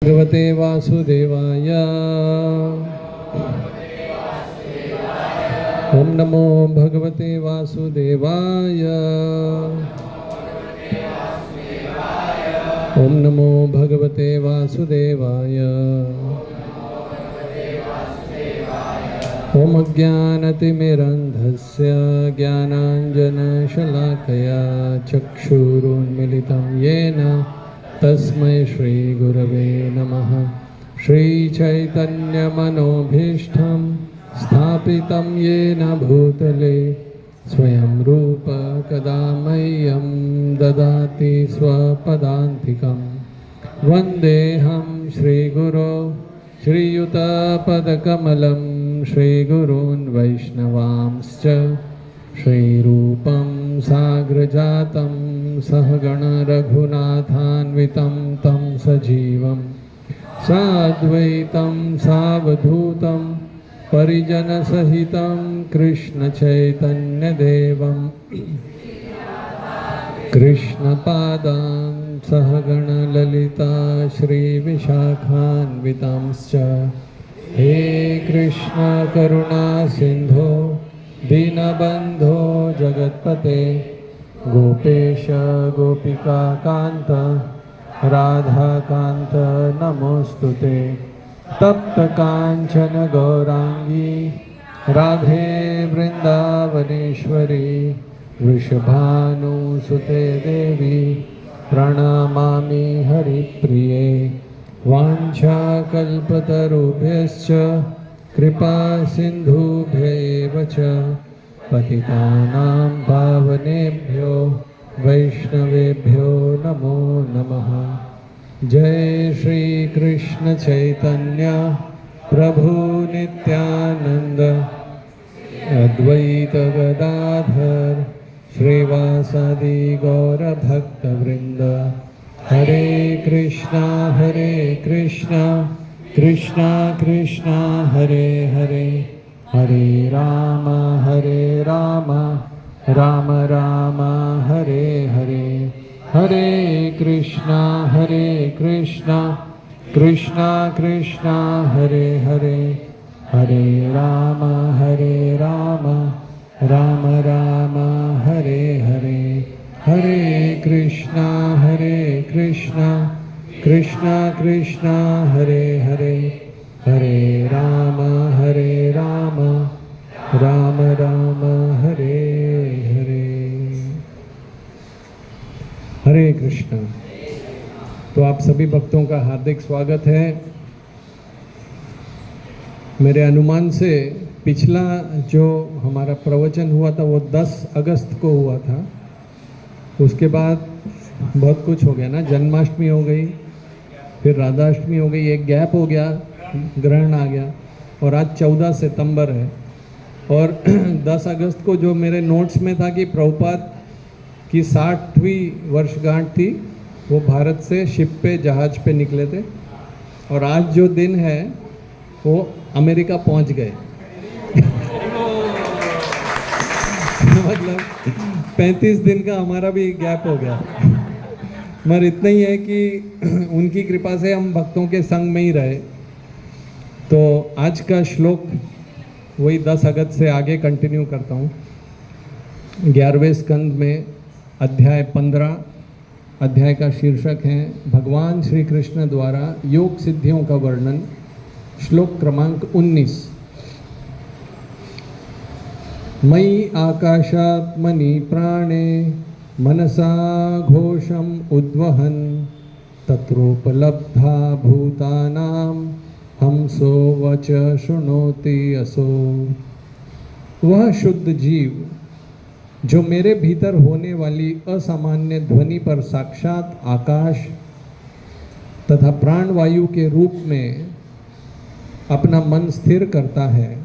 भगवते वासुदेवाय। ओम नमो भगवते वासुदेवाय। ओम नमो भगवते वासुदेवाय। ओम अज्ञानतिमिरन्धस्य ज्ञानाञ्जनशलाकया चक्षुरुन्मिलितं येन तस्मै श्रीगुरवे नमः। श्रीचैतन्यमनोभीष्टं स्थापितं येन भूतले स्वयं रूप कदा मह्यं ददाति स्वपदान्तिकं। वन्देऽहं श्रीगुरो श्रीयुतपदकमलं श्रीगुरून् वैष्णवांश्च श्रीरूपं साग्रजातं सहगण रघुनाथान्वितं तं सजीवं साद्वैतं सावधूतं परिजनसहितं कृष्णचैतन्यदेवं कृष्णपादान् सहगण ललिता श्रीविशाखान्वितांश्च। हे कृष्ण करुणा सिंधो दीनबंधो जगत्पते गोपेश गोपिका कांत राधा कांत नमोस्तुते। तप्त कांचन गौरांगी राधे वृंदावनेश्वरी वृषभानुसुते देवी प्रणमामि हरिप्रिये। वाञ्छाकल्पतरुभ्यश्च कृपा सिन्धुभ्यैव च पतितानां पावनेभ्यो वैष्णवेभ्यो नमो नमः। जय श्री कृष्ण चैतन्य प्रभु नित्यानंद अद्वैत गदाधर श्रीवासादि गौर भक्तवृंद। हरे कृष्णा कृष्णा कृष्णा हरे हरे हरे राम राम राम हरे हरे। हरे कृष्णा कृष्णा कृष्णा हरे हरे हरे राम राम राम हरे हरे। हरे कृष्णा कृष्णा कृष्णा हरे हरे हरे राम राम राम हरे हरे। हरे कृष्णा। तो आप सभी भक्तों का हार्दिक स्वागत है। मेरे अनुमान से पिछला जो हमारा प्रवचन हुआ था वो 10 अगस्त को हुआ था। उसके बाद बहुत कुछ हो गया ना, जन्माष्टमी हो गई, फिर राधाष्टमी हो गई, एक गैप हो गया, ग्रहण आ गया, और आज 14 सितंबर है। और 10 अगस्त को जो मेरे नोट्स में था कि प्रभुपाद की 60वीं वर्षगांठ थी, वो भारत से शिप पे जहाज पे निकले थे, और आज जो दिन है वो अमेरिका पहुंच गए। मतलब 35 दिन का हमारा भी गैप हो गया। मगर इतना ही है कि उनकी कृपा से हम भक्तों के संग में ही रहे। तो आज का श्लोक वही 10 अगस्त से आगे कंटिन्यू करता हूँ। 11वें स्कंद में अध्याय 15, अध्याय का शीर्षक है भगवान श्री कृष्ण द्वारा योग सिद्धियों का वर्णन। श्लोक क्रमांक 19। मयि आकाशात्मनि प्राणे मनसा घोषम उद्वहन तत्रोपलब्धा भूतानां हमसो वच शृणोति असो। वह शुद्ध जीव जो मेरे भीतर होने वाली असामान्य ध्वनि पर साक्षात आकाश तथा प्राणवायु के रूप में अपना मन स्थिर करता है,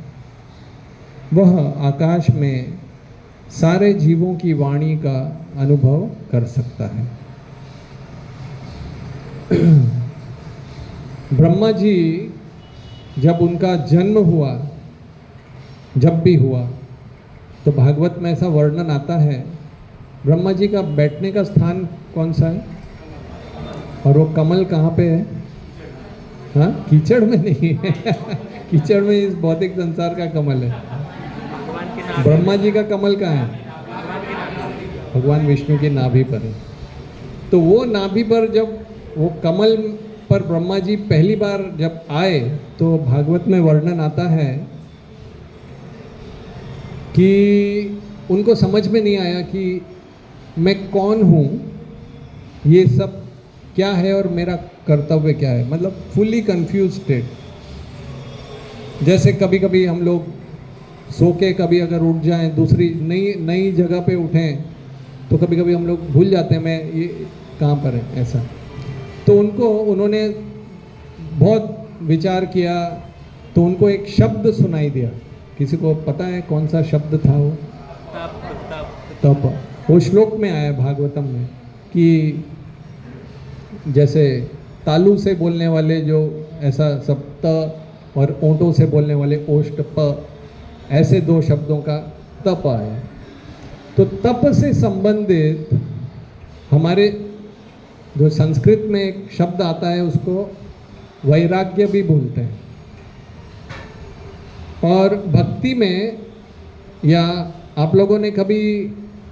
वह आकाश में सारे जीवों की वाणी का अनुभव कर सकता है। ब्रह्मा जी जब उनका जन्म हुआ, जब भी हुआ, तो भागवत में ऐसा वर्णन आता है ब्रह्मा जी का बैठने का स्थान कौन सा है और वो कमल कहाँ पे है? हाँ, कीचड़ में नहीं है कीचड़ में इस भौतिक संसार का कमल है। ब्रह्मा जी का कमल कहाँ है? भगवान विष्णु की नाभि पर है। तो वो नाभि पर जब वो कमल पर ब्रह्मा जी पहली बार जब आए तो भागवत में वर्णन आता है कि उनको समझ में नहीं आया कि मैं कौन हूँ, ये सब क्या है और मेरा कर्तव्य क्या है, मतलब फुली कंफ्यूज स्टेट। जैसे कभी कभी हम लोग सो के कभी अगर उठ जाएं, दूसरी नई नई जगह पे उठें, तो कभी कभी हम लोग भूल जाते हैं मैं ये कहाँ पर है, ऐसा। तो उन्होंने बहुत विचार किया तो उनको एक शब्द सुनाई दिया। किसी को पता है कौन सा शब्द था वो? तप। वो श्लोक में आया भागवतम में कि जैसे तालु से बोलने वाले जो ऐसा सब त, और ओंटों से बोलने वाले ओष्ट प, ऐसे दो शब्दों का तप आया। तो तप से संबंधित हमारे जो संस्कृत में एक शब्द आता है उसको वैराग्य भी बोलते हैं। और भक्ति में, या आप लोगों ने कभी,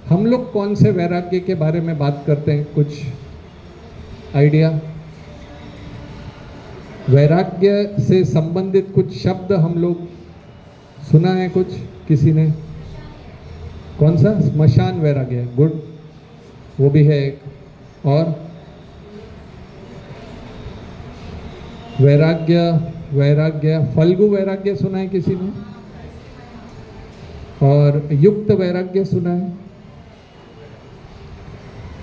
हम लोग कौन से वैराग्य के बारे में बात करते हैं, कुछ आइडिया? वैराग्य से संबंधित कुछ शब्द हम लोग सुना है कुछ किसी ने? कौन सा? स्मशान वैराग्य, गुड, वो भी है एक। और वैराग्य फल्गु वैराग्य सुना है किसी ने? और युक्त वैराग्य सुना है?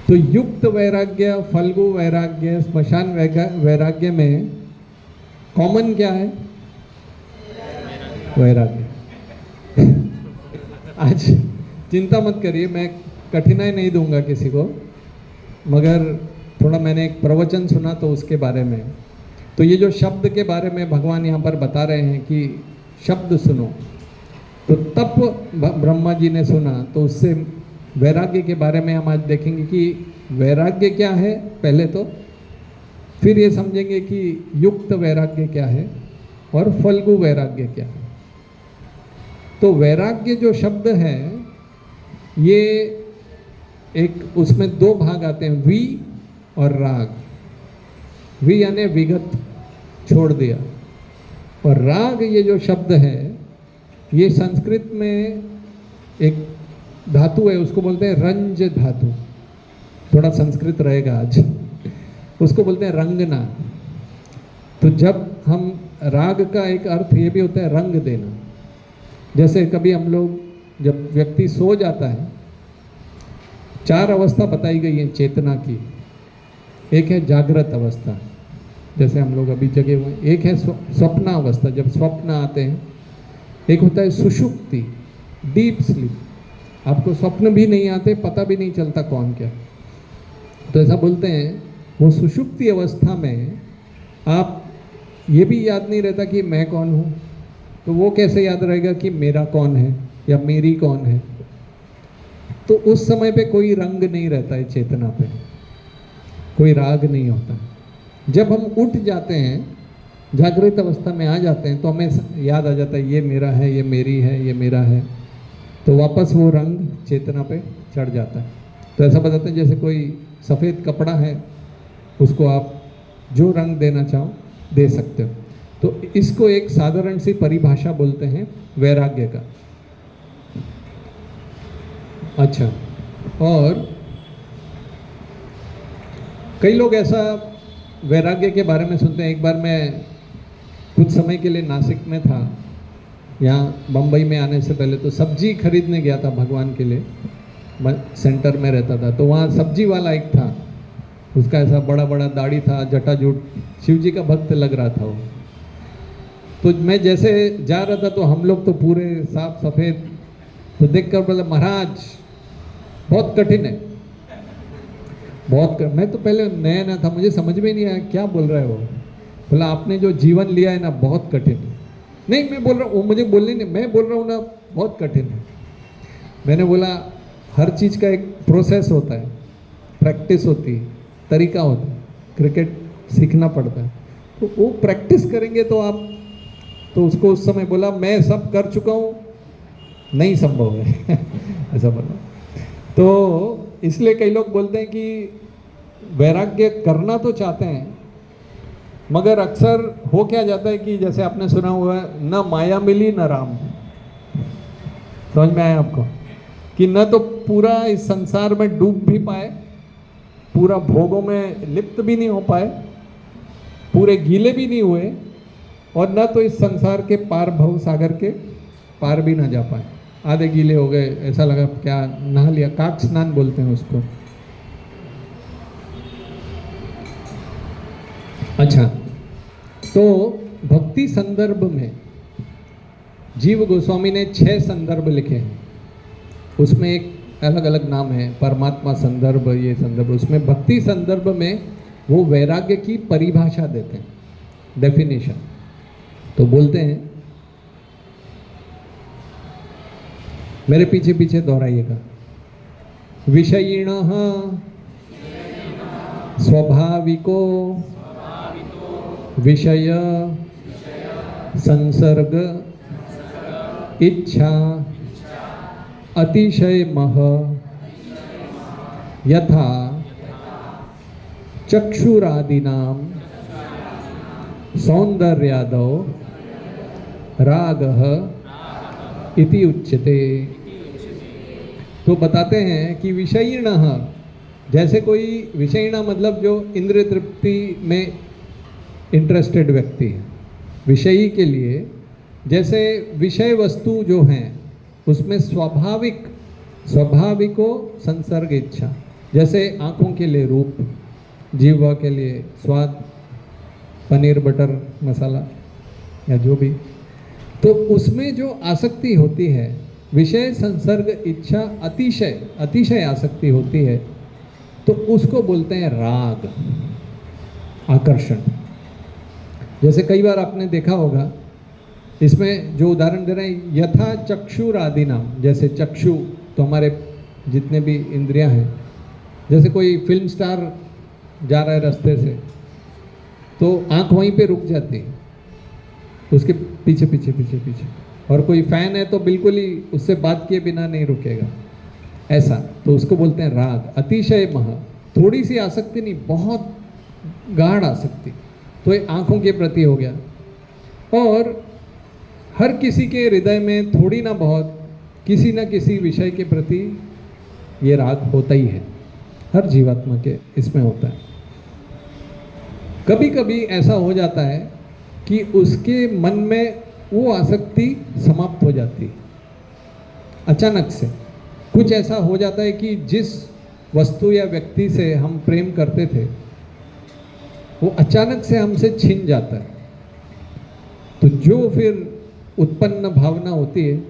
तो युक्त वैराग्य, फल्गु वैराग्य, स्मशान वैराग्य में कॉमन क्या है? वैराग्य आज चिंता मत करिए, मैं कठिनाई नहीं दूंगा किसी को, मगर थोड़ा मैंने एक प्रवचन सुना तो उसके बारे में। तो ये जो शब्द के बारे में भगवान यहाँ पर बता रहे हैं कि शब्द सुनो, तो तप ब्रह्मा जी ने सुना, तो उससे वैराग्य के बारे में हम आज देखेंगे कि वैराग्य क्या है पहले तो, फिर ये समझेंगे कि युक्त वैराग्य क्या है और फल्गु वैराग्य क्या है। तो वैराग्य जो शब्द है ये एक, उसमें दो भाग आते हैं, वी और राग। वी यानी विगत, छोड़ दिया, और राग ये जो शब्द है ये संस्कृत में एक धातु है, उसको बोलते हैं रंज धातु। थोड़ा संस्कृत रहेगा आज, उसको बोलते हैं रंगना। तो जब हम राग का एक अर्थ ये भी होता है रंग देना। जैसे कभी हम लोग, जब व्यक्ति सो जाता है, चार अवस्था बताई गई है चेतना की। एक है जागृत अवस्था, जैसे हम लोग अभी जगे हुए हैं। एक है स्वप्न अवस्था, जब स्वप्न आते हैं। एक होता है सुषुप्ति, डीप स्लीप, आपको स्वप्न भी नहीं आते, पता भी नहीं चलता कौन क्या। तो ऐसा बोलते हैं वो सुषुप्ति अवस्था में आप ये भी याद नहीं रहता कि मैं कौन हूँ। तो वो कैसे याद रहेगा कि मेरा कौन है या मेरी कौन है? तो उस समय पे कोई रंग नहीं रहता है, चेतना पे कोई राग नहीं होता। जब हम उठ जाते हैं, जागृत अवस्था में आ जाते हैं, तो हमें याद आ जाता है ये मेरा है, ये मेरी है, ये मेरा है। तो वापस वो रंग चेतना पे चढ़ जाता है। तो ऐसा बताते हैं जैसे कोई सफ़ेद कपड़ा है, उसको आप जो रंग देना चाहो दे सकते हो। तो इसको एक साधारण सी परिभाषा बोलते हैं वैराग्य का। अच्छा, और कई लोग ऐसा वैराग्य के बारे में सुनते हैं। एक बार मैं कुछ समय के लिए नासिक में था, यहाँ बम्बई में आने से पहले, तो सब्जी खरीदने गया था भगवान के लिए, सेंटर में रहता था। तो वहाँ सब्जी वाला एक था, उसका ऐसा बड़ा बड़ा दाढ़ी था, जटाजूट, शिव जी का भक्त लग रहा था वो। तो मैं जैसे जा रहा था तो हम लोग तो पूरे साफ सफ़ेद, तो देख कर बोला महाराज बहुत कठिन है, मैं तो पहले नया नया था, मुझे समझ में नहीं आया क्या बोल रहा है वो। बोला आपने जो जीवन लिया है ना बहुत कठिन है। नहीं मैं बोल रहा हूँ, वो मुझे बोलने नहीं, मैं बोल रहा हूँ ना बहुत कठिन है। मैंने बोला हर चीज़ का एक प्रोसेस होता है, प्रैक्टिस होती है, तरीका होता है, क्रिकेट सीखना पड़ता है। तो वो प्रैक्टिस करेंगे तो आप, तो उसको उस समय बोला मैं सब कर चुका हूँ, नहीं संभव है ऐसा बोला। तो इसलिए कई लोग बोलते हैं कि वैराग्य करना तो चाहते हैं, मगर अक्सर हो क्या जाता है कि जैसे आपने सुना हुआ है, न माया मिली न राम। समझ में आया आपको? कि न तो पूरा इस संसार में डूब भी पाए, पूरा भोगों में लिप्त भी नहीं हो पाए, पूरे गीले भी नहीं हुए, और न तो इस संसार के पार भव सागर के पार भी ना जा पाए। आधे गीले हो गए, ऐसा लगा क्या नहा लिया, काक स्नान बोलते हैं उसको। अच्छा, तो भक्ति संदर्भ में जीव गोस्वामी ने 6 संदर्भ लिखे हैं। उसमें एक अलग अलग नाम है, परमात्मा संदर्भ, ये संदर्भ। उसमें भक्ति संदर्भ में वो वैराग्य की परिभाषा देते हैं, डेफिनेशन। तो बोलते हैं, मेरे पीछे पीछे दोहराइएगा। विषयिणः स्वाभाविको विषय संसर्ग इच्छा अतिशय मह यथा चक्षुरादीनां सौंदर्यादौ रागः इति उच्यते। तो बताते हैं कि विषयिणः, जैसे कोई विषयिणा मतलब जो इंद्रिय तृप्ति में इंटरेस्टेड व्यक्ति है, विषयी के लिए जैसे विषय वस्तु जो हैं उसमें स्वाभाविको संसर्ग इच्छा, जैसे आँखों के लिए रूप, जीवा के लिए स्वाद, पनीर बटर मसाला या जो भी, तो उसमें जो आसक्ति होती है, विषय संसर्ग इच्छा अतिशय आसक्ति होती है, तो उसको बोलते हैं राग, आकर्षण। जैसे कई बार आपने देखा होगा, इसमें जो उदाहरण दे रहे हैं, यथा चक्षुरादि नाम, जैसे चक्षु तो हमारे जितने भी इंद्रियां हैं, जैसे कोई फिल्म स्टार जा रहा है रास्ते से, तो आंख वहीं पे रुक जाती है, उसके पीछे पीछे पीछे पीछे, और कोई फैन है तो बिल्कुल ही उससे बात किए बिना नहीं रुकेगा, ऐसा। तो उसको बोलते हैं राग, अतिशय मह, थोड़ी सी आसक्ति नहीं, बहुत गाढ़ आसक्ति, तो ये आंखों के प्रति हो गया। और हर किसी के हृदय में थोड़ी ना बहुत किसी न किसी विषय के प्रति ये राग होता ही है, हर जीवात्मा के इसमें होता है। कभी कभी ऐसा हो जाता है कि उसके मन में वो आसक्ति समाप्त हो जाती है, अचानक से कुछ ऐसा हो जाता है कि जिस वस्तु या व्यक्ति से हम प्रेम करते थे वो अचानक से हमसे छिन जाता है। तो जो फिर उत्पन्न भावना होती है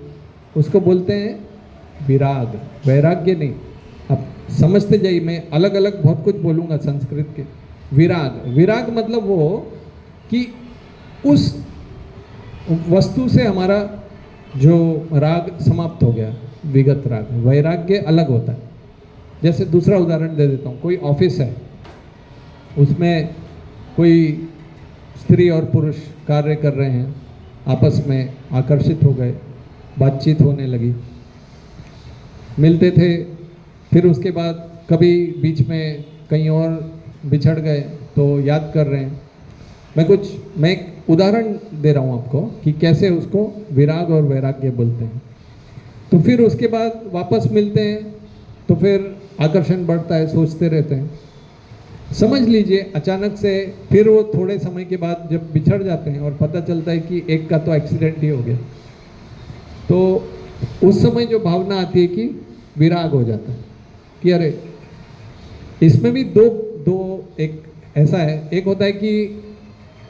उसको बोलते हैं विराग, वैराग्य नहीं। अब समझते जाइए, मैं अलग अलग बहुत कुछ बोलूँगा संस्कृत के। विराग मतलब वो कि उस वस्तु से हमारा जो राग समाप्त हो गया, विगत राग। वैराग्य अलग होता है। जैसे दूसरा उदाहरण दे देता हूँ, कोई ऑफिस है, उसमें कोई स्त्री और पुरुष कार्य कर रहे हैं, आपस में आकर्षित हो गए, बातचीत होने लगी, मिलते थे, फिर उसके बाद कभी बीच में कहीं और बिछड़ गए तो याद कर रहे हैं। मैं एक उदाहरण दे रहा हूँ आपको कि कैसे उसको विराग और वैराग्य बोलते हैं। तो फिर उसके बाद वापस मिलते हैं तो फिर आकर्षण बढ़ता है, सोचते रहते हैं। समझ लीजिए अचानक से फिर वो थोड़े समय के बाद जब बिछड़ जाते हैं और पता चलता है कि एक का तो एक्सीडेंट ही हो गया, तो उस समय जो भावना आती है कि विराग हो जाता है कि अरे, इसमें भी दो एक ऐसा है, एक होता है कि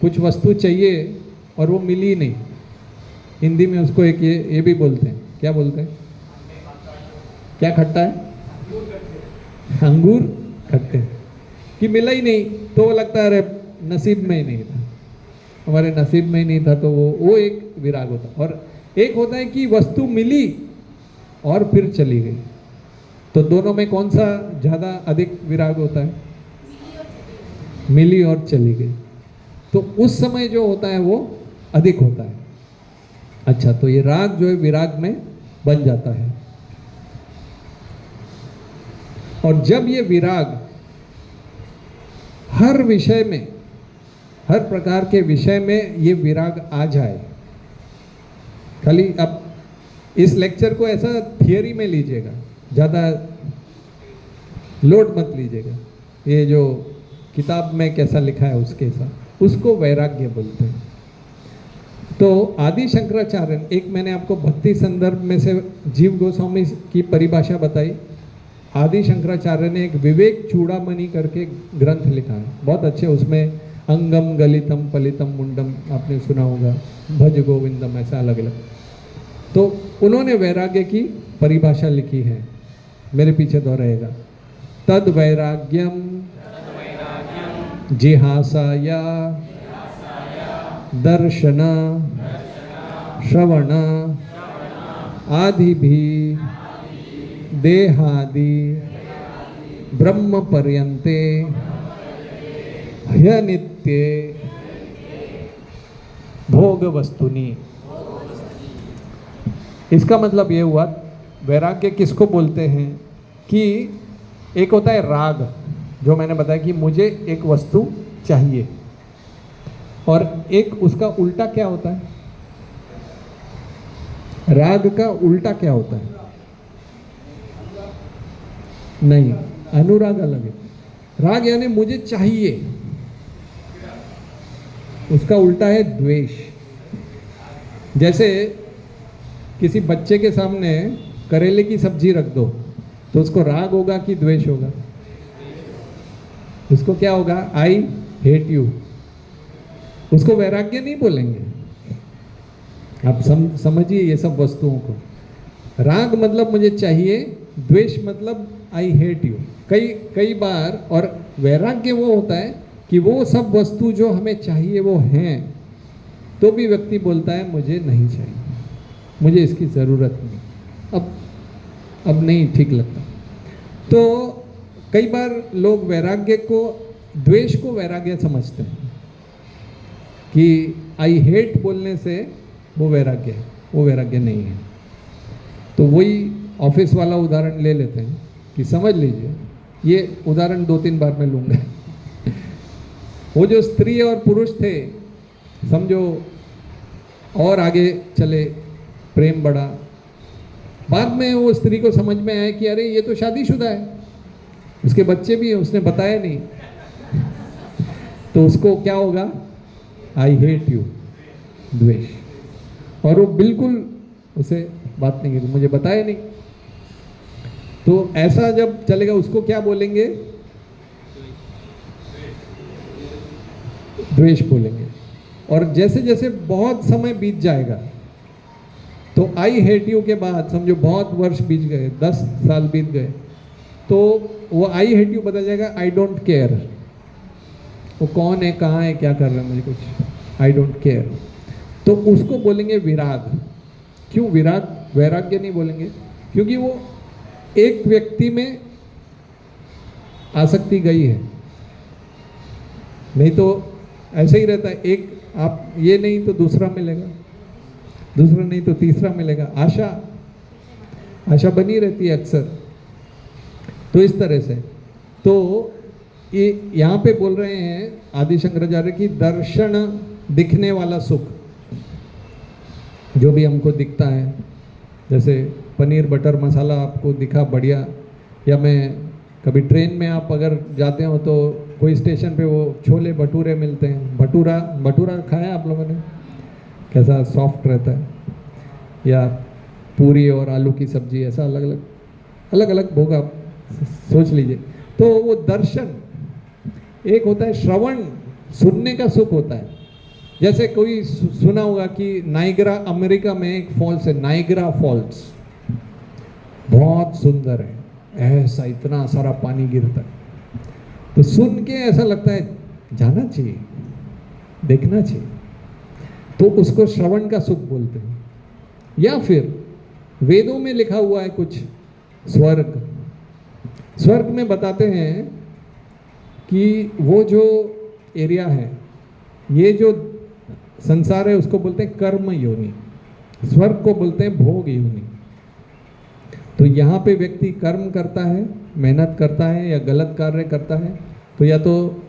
कुछ वस्तु चाहिए और वो मिली नहीं। हिंदी में उसको एक ये भी बोलते हैं, क्या बोलते हैं, क्या खट्टा है, अंगूर खट्टे, कि मिला ही नहीं तो वो लगता है अरे नसीब में ही नहीं था, हमारे नसीब में ही नहीं था, तो वो एक विराग होता है। और एक होता है कि वस्तु मिली और फिर चली गई। तो दोनों में कौन सा ज़्यादा अधिक विराग होता है? मिली और चली गई। तो उस समय जो होता है वो अधिक होता है। अच्छा, तो ये राग जो है विराग में बन जाता है। और जब ये विराग हर विषय में, हर प्रकार के विषय में ये विराग आ जाए, खाली अब इस लेक्चर को ऐसा थियरी में लीजिएगा, ज़्यादा लोड मत लीजिएगा, ये जो किताब में कैसा लिखा है उसके साथ, उसको वैराग्य बोलते हैं। तो आदि शंकराचार्य, एक मैंने आपको भक्ति संदर्भ में से जीव गोस्वामी की परिभाषा बताई। आदि शंकराचार्य ने एक विवेक चूड़ामणि करके ग्रंथ लिखा है, बहुत अच्छे। उसमें अंगम गलितम पलितम मुंडम आपने सुना होगा, भज गोविंदम, ऐसा अलग अलग। तो उन्होंने वैराग्य की परिभाषा लिखी है, मेरे पीछे दोहराएगा। तद वैराग्यम जिहासाया दर्शन श्रवण आदि भी देहादि ब्रह्म पर्यंते ह्यनित्य भोग वस्तुनि। इसका मतलब ये हुआ, वैराग्य किसको बोलते हैं कि एक होता है राग, जो मैंने बताया कि मुझे एक वस्तु चाहिए, और एक उसका उल्टा क्या होता है, राग का उल्टा क्या होता है? नहीं, अनुराग अलग है। राग यानी मुझे चाहिए, उसका उल्टा है द्वेष। जैसे किसी बच्चे के सामने करेले की सब्जी रख दो तो उसको राग होगा कि द्वेष होगा? उसको क्या होगा? I hate you. उसको वैराग्य नहीं बोलेंगे। आप समझिए ये सब वस्तुओं को। राग मतलब मुझे चाहिए, द्वेष मतलब आई हेट यू। कई बार, और वैराग्य वो होता है कि वो सब वस्तु जो हमें चाहिए वो हैं, तो भी व्यक्ति बोलता है मुझे नहीं चाहिए, मुझे इसकी ज़रूरत नहीं, अब नहीं ठीक लगता। तो कई बार लोग वैराग्य को, द्वेष को वैराग्य समझते हैं कि आई हेट बोलने से वो वैराग्य है, वो वैराग्य नहीं है। तो वही ऑफिस वाला उदाहरण ले लेते हैं कि समझ लीजिए, ये उदाहरण 2-3 बार मैं लूँगा। वो जो स्त्री और पुरुष थे, समझो, और आगे चले, प्रेम बढ़ा, बाद में वो स्त्री को समझ में आया कि अरे ये तो शादीशुदा है, उसके बच्चे भी हैं, उसने बताया नहीं। तो उसको क्या होगा? आई हेट यू, द्वेष। और वो बिल्कुल उसे बात नहीं की, मुझे बताया नहीं। तो ऐसा जब चलेगा, उसको क्या बोलेंगे? द्वेष बोलेंगे। और जैसे जैसे बहुत समय बीत जाएगा, तो आई हेट यू के बाद समझो बहुत वर्ष बीत गए, 10 साल बीत गए, तो वो आई हेट यू बदल जाएगा आई डोंट केयर। वो कौन है, कहाँ है, क्या कर रहा है, मुझे कुछ, आई डोंट केयर। तो उसको बोलेंगे विराग। क्यों विराग, वैराग्य नहीं बोलेंगे? क्योंकि वो एक व्यक्ति में आसक्ति गई है। नहीं तो ऐसे ही रहता है, एक आप ये नहीं तो दूसरा मिलेगा, दूसरा नहीं तो तीसरा मिलेगा। आशा बनी रहती है अक्सर। तो इस तरह से, तो ये यहाँ पे बोल रहे हैं आदि शंकराचार्य की, दर्शन, दिखने वाला सुख, जो भी हमको दिखता है, जैसे पनीर बटर मसाला आपको दिखा बढ़िया, या मैं कभी ट्रेन में आप अगर जाते हो तो कोई स्टेशन पे वो छोले भटूरे मिलते हैं, भटूरा खाया आप लोगों ने? कैसा सॉफ्ट रहता है। या पूरी और आलू की सब्जी, ऐसा अलग अलग भोग आप सोच लीजिए। तो वो दर्शन एक होता है, श्रवण, सुनने का सुख होता है। जैसे कोई सुना होगा कि नाइग्रा, अमेरिका में एक फॉल्स है, नाइग्रा फॉल्स, बहुत सुंदर है, ऐसा इतना सारा पानी गिरता है। तो सुन के ऐसा लगता है जाना चाहिए, देखना चाहिए, तो उसको श्रवण का सुख बोलते हैं। या फिर वेदों में लिखा हुआ है कुछ, स्वर्ग में बताते हैं कि वो जो एरिया है ये जो संसार है उसको बोलते हैं कर्म योनि, स्वर्ग को बोलते हैं भोग योनि। तो यहाँ पे व्यक्ति कर्म करता है, मेहनत करता है या गलत कार्य करता है, तो या तो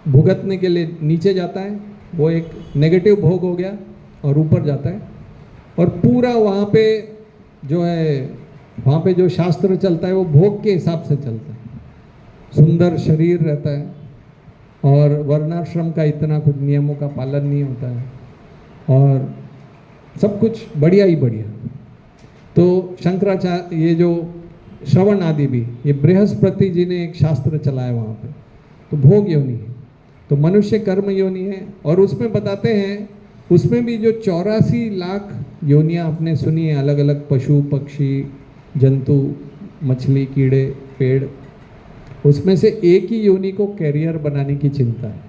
भुगतने के लिए नीचे जाता है, वो एक नेगेटिव भोग हो गया, और ऊपर जाता है। और पूरा वहाँ पे जो है, वहाँ पे जो शास्त्र चलता है वो भोग के हिसाब से चलता है। सुंदर शरीर रहता है और वर्णाश्रम का इतना कुछ नियमों का पालन नहीं होता है, और सब कुछ बढ़िया ही बढ़िया। तो शंकराचार्य, ये जो श्रवण आदि भी, ये बृहस्पति जी ने एक शास्त्र चलाया वहाँ पे, तो भोग योनि है। तो मनुष्य कर्म योनि है, और उसमें बताते हैं, उसमें भी जो 84 लाख योनियाँ आपने सुनी है, अलग अलग पशु पक्षी जंतु मछली कीड़े पेड़, उसमें से एक ही योनि को कैरियर बनाने की चिंता है।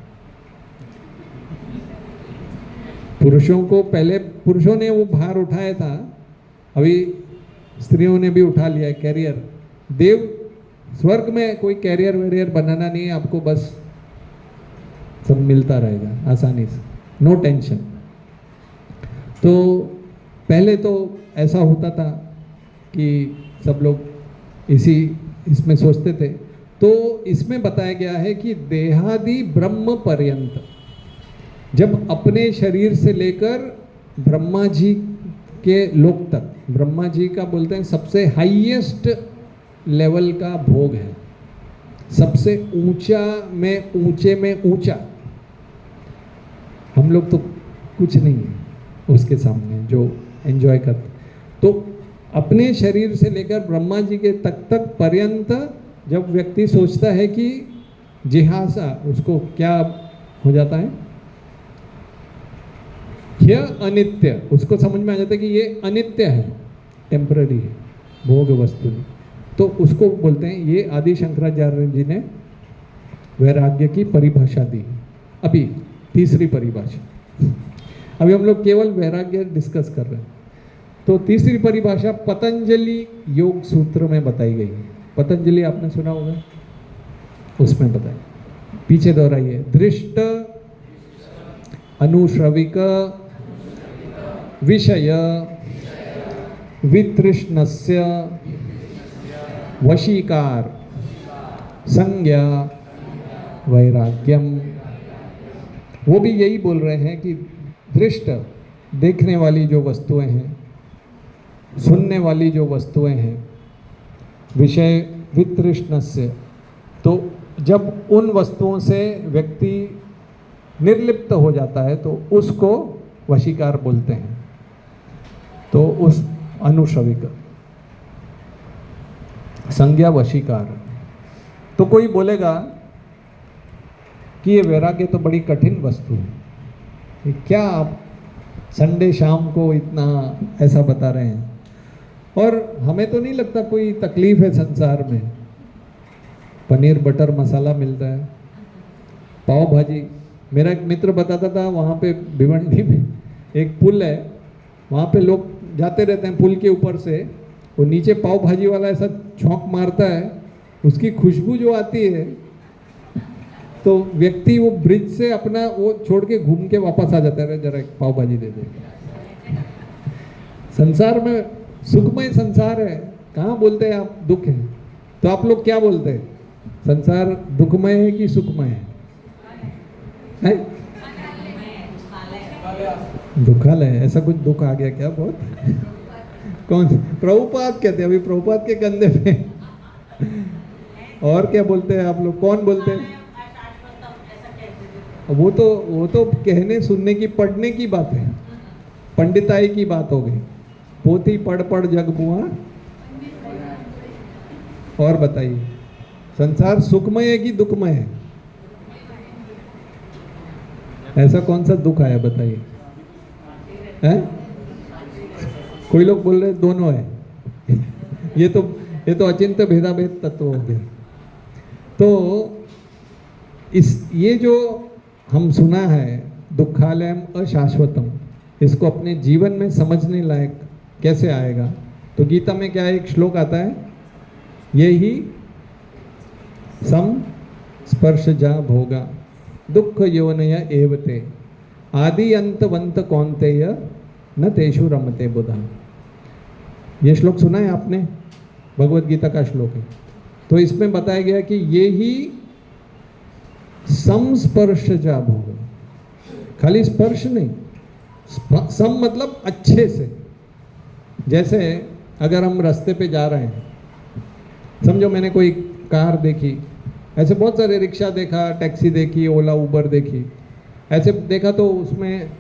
पुरुषों को, पहले पुरुषों ने वो भार उठाया था, अभी स्त्रियों ने भी उठा लिया है कैरियर। देव स्वर्ग में कोई कैरियर वेरियर बनाना नहीं है आपको, बस सब मिलता रहेगा आसानी से, नो टेंशन। तो पहले तो ऐसा होता था कि सब लोग इसमें सोचते थे। तो इसमें बताया गया है कि देहादि ब्रह्म पर्यंत, जब अपने शरीर से लेकर ब्रह्मा जी के लोक तक, ब्रह्मा जी का बोलते हैं सबसे हाईएस्ट लेवल का भोग है, सबसे ऊंचा में ऊंचे में ऊंचा। हम लोग तो कुछ नहीं है उसके सामने जो एंजॉय करते। तो अपने शरीर से लेकर ब्रह्मा जी के तक पर्यंत जब व्यक्ति सोचता है कि जिहासा, उसको क्या हो जाता है, यह अनित्य, उसको समझ में आ जाता है कि ये अनित्य है, टेम्पररी है, भोग वस्तु। तो उसको बोलते हैं, ये आदि शंकराचार्य जी ने वैराग्य की परिभाषा दी। अभी तीसरी परिभाषा, अभी हम लोग केवल वैराग्य डिस्कस कर रहे हैं। तो तीसरी परिभाषा पतंजलि योग सूत्र में बताई गई है। पतंजलि आपने सुना होगा, उसमें बताया, पीछे दोहराइए। दृष्ट अनुश्रविक विषय वितृष्णस्य वशीकार संज्ञा वैराग्यम। वो भी यही बोल रहे हैं कि दृष्ट, देखने वाली जो वस्तुएं हैं, सुनने वाली जो वस्तुएं हैं, विषय वितृष्णस्य, तो जब उन वस्तुओं से व्यक्ति निर्लिप्त हो जाता है तो उसको वशीकार बोलते हैं। तो उस अनुश्रविक, संज्ञा वशीकार। तो कोई बोलेगा कि ये वैराग्य तो बड़ी कठिन वस्तु है, ये क्या आप संडे शाम को इतना ऐसा बता रहे हैं। और हमें तो नहीं लगता कोई तकलीफ है संसार में। पनीर बटर मसाला मिलता है, पाव भाजी। मेरा एक मित्र बताता था, वहाँ पे भिवंडी में एक पुल है, वहाँ पे लोग जाते रहते हैं पुल के ऊपर से, वो नीचे पाव भाजी वाला ऐसा छौंक मारता है, उसकी खुशबू जो आती है, तो व्यक्ति वो ब्रिज से अपना वो छोड़ के घूम के वापस आ जाता है, जरा एक पाव भाजी दे दे। संसार में सुखमय संसार है, कहाँ बोलते हैं आप दुख है। तो आप लोग क्या बोलते हैं, संसार दुखमय है कि सुखमय है? दुखालय है। ऐसा कुछ दुख आ गया क्या बहुत? कौन? प्रभुपाद कहते हैं, अभी प्रभुपाद के कंधे पे। और क्या बोलते हैं आप लोग, कौन बोलते हैं? वो तो कहने सुनने की, पढ़ने की बात है, पंडिताई की बात हो गई। पोथी पढ़ पढ़ जग बुआ। और बताइए, संसार सुखमय है कि दुखमय है? ऐसा कौन सा दुख आया बताइए? हैं? कोई लोग बोल रहे दोनों है। ये तो अचिंत्य भेदाभेद तत्व हो गए। तो ये जो हम सुना है दुखालयम अशाश्वतम, इसको अपने जीवन में समझने लायक कैसे आएगा? तो गीता में क्या एक श्लोक आता है, ये ही सम स्पर्श जा भोगा दुख योनय एवते आदि अंतवंत कौन्तेय न तेषु रमते बुधा। ये श्लोक सुना है आपने, भगवत गीता का श्लोक है। तो इसमें बताया गया कि ये ही संस्पर्शजा भोग, खाली स्पर्श नहीं, सम मतलब अच्छे से। जैसे अगर हम रास्ते पे जा रहे हैं, समझो मैंने कोई कार देखी, ऐसे बहुत सारे रिक्शा देखा, टैक्सी देखी, ओला उबर देखी, ऐसे देखा तो उसमें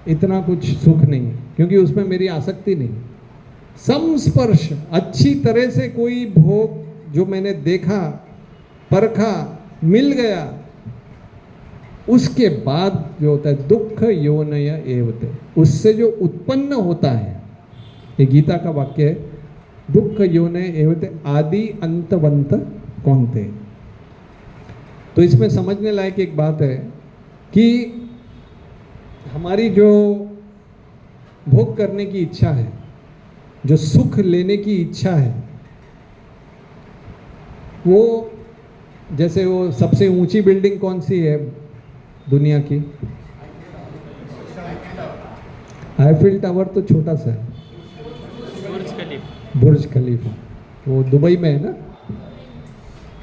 इतना कुछ सुख नहीं है क्योंकि उसमें मेरी आसक्ति नहीं। संस्पर्श, अच्छी तरह से कोई भोग जो मैंने देखा, परखा, मिल गया, उसके बाद जो होता है दुख योनय एवते, उससे जो उत्पन्न होता है, ये गीता का वाक्य है, दुख योनय एवते आदि अंतवंत कौन्ते। तो इसमें समझने लायक एक बात है कि हमारी जो भोग करने की इच्छा है, जो सुख लेने की इच्छा है, वो जैसे वो सबसे ऊंची बिल्डिंग कौन सी है दुनिया की? आईफिल टावर तो छोटा सा है, बुर्ज खलीफा, वो दुबई में है ना।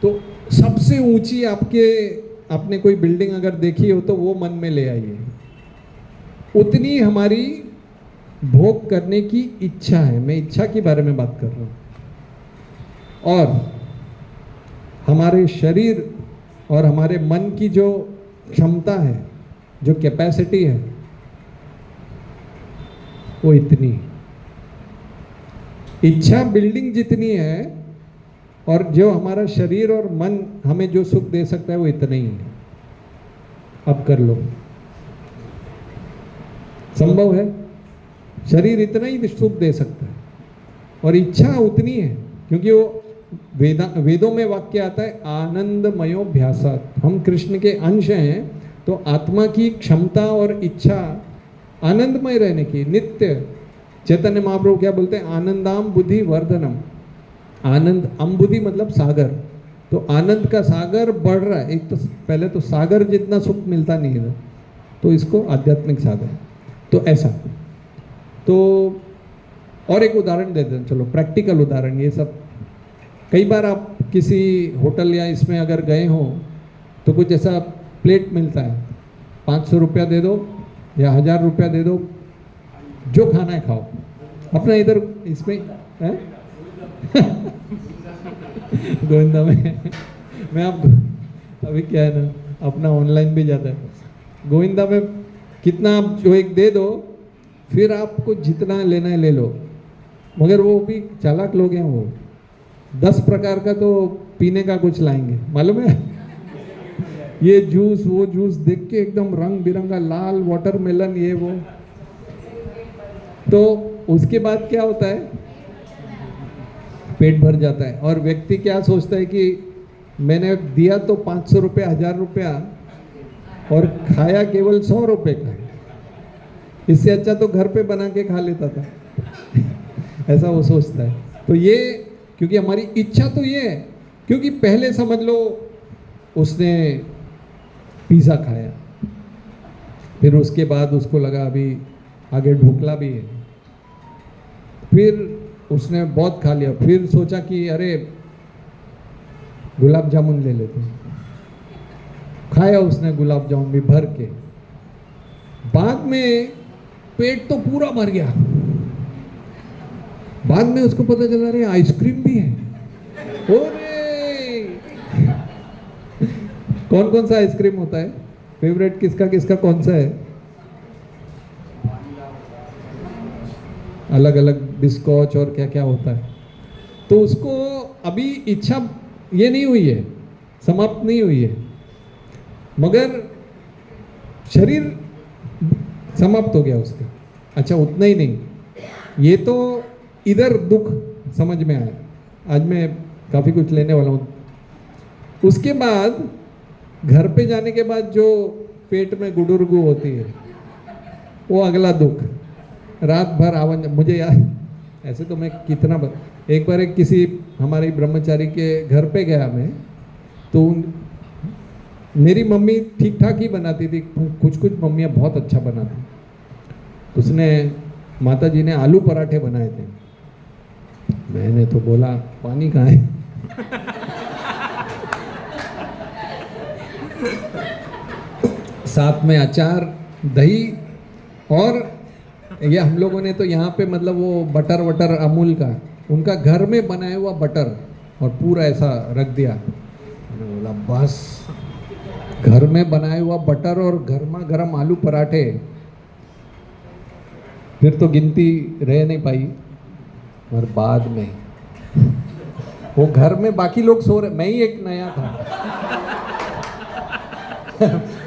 तो सबसे ऊंची आपने कोई बिल्डिंग अगर देखी हो तो वो मन में ले आइए, उतनी हमारी भोग करने की इच्छा है। मैं इच्छा के बारे में बात कर रहा हूं। और हमारे शरीर और हमारे मन की जो क्षमता है, जो कैपेसिटी है, वो इतनी है। इच्छा बिल्डिंग जितनी है और जो हमारा शरीर और मन हमें जो सुख दे सकता है वो इतना ही है। अब कर लो, संभव है, शरीर इतना ही सुख दे सकता है और इच्छा उतनी है, क्योंकि वो वेदों में वाक्य आता है आनंदमयोभ्यासात्। हम कृष्ण के अंश हैं, तो आत्मा की क्षमता और इच्छा आनंदमय रहने की, नित्य। चैतन्य महाप्रभु क्या बोलते हैं? आनंदाम बुद्धि वर्धनम। आनंद, अम्बुद्धि मतलब सागर, तो आनंद का सागर बढ़ रहा है। एक तो पहले तो सागर जितना सुख मिलता नहीं है, तो इसको आध्यात्मिक सागर, तो ऐसा। तो और एक उदाहरण दे दें, चलो प्रैक्टिकल उदाहरण। ये सब कई बार आप किसी होटल या इसमें अगर गए हो तो कुछ ऐसा प्लेट मिलता है, 500 रुपया दे दो या 1000 रुपया दे दो, जो खाना है खाओ। अपना इधर इसमें है गोविंदा में मैं आपको अभी क्या है ना, अपना ऑनलाइन भी जाता है। गोविंदा में कितना आप जो एक दे दो, फिर आपको जितना लेना है ले लो, मगर वो भी चालाक लोग हैं, वो 10 प्रकार का तो पीने का कुछ लाएंगे, मालूम है? ये जूस वो जूस देख के एकदम रंग बिरंगा लाल वाटरमेलन ये वो। तो उसके बाद क्या होता है? पेट भर जाता है और व्यक्ति क्या सोचता है कि मैंने दिया तो 500 रुपया 1000 रुपया और खाया केवल 100 रुपये का है, इससे अच्छा तो घर पे बना के खा लेता था ऐसा वो सोचता है। तो ये क्योंकि हमारी इच्छा तो ये है, क्योंकि पहले समझ लो उसने पिज़्ज़ा खाया, फिर उसके बाद उसको लगा अभी आगे ढोकला भी है, फिर उसने बहुत खा लिया, फिर सोचा कि अरे गुलाब जामुन ले लेते हैं, खाया उसने गुलाब जामुन भी भर के, बाद में पेट तो पूरा भर गया, बाद में उसको पता चला अरे आइसक्रीम भी है। ओरे कौन कौन सा आइसक्रीम होता है? फेवरेट किसका किसका कौन सा है? अलग अलग बिस्कॉच और क्या क्या होता है। तो उसको अभी इच्छा ये नहीं हुई है, समाप्त नहीं हुई है, मगर शरीर समाप्त हो गया उसका। अच्छा उतना ही नहीं, ये तो इधर दुख समझ में आया, आज मैं काफ़ी कुछ लेने वाला हूँ। उसके बाद घर पे जाने के बाद जो पेट में गुडुरगु होती है, वो अगला दुख, रात भर आवन। मुझे याद ऐसे तो मैं कितना एक बार एक किसी हमारे ब्रह्मचारी के घर पे गया मैं, तो मेरी मम्मी ठीक ठाक ही बनाती थी, कुछ कुछ मम्मियाँ बहुत अच्छा बनाती। उसने माता जी ने आलू पराठे बनाए थे। मैंने तो बोला पानी कहाँ है। साथ में अचार, दही, और ये हम लोगों ने तो यहाँ पे मतलब वो बटर वटर अमूल का, उनका घर में बनाया हुआ बटर और पूरा ऐसा रख दिया। मैंने बोला बस, घर में बनाया हुआ बटर और गर्मा गर्म आलू पराठे। फिर तो गिनती रह नहीं पाई। और बाद में वो घर में बाकी लोग सो रहे, मैं ही एक नया था।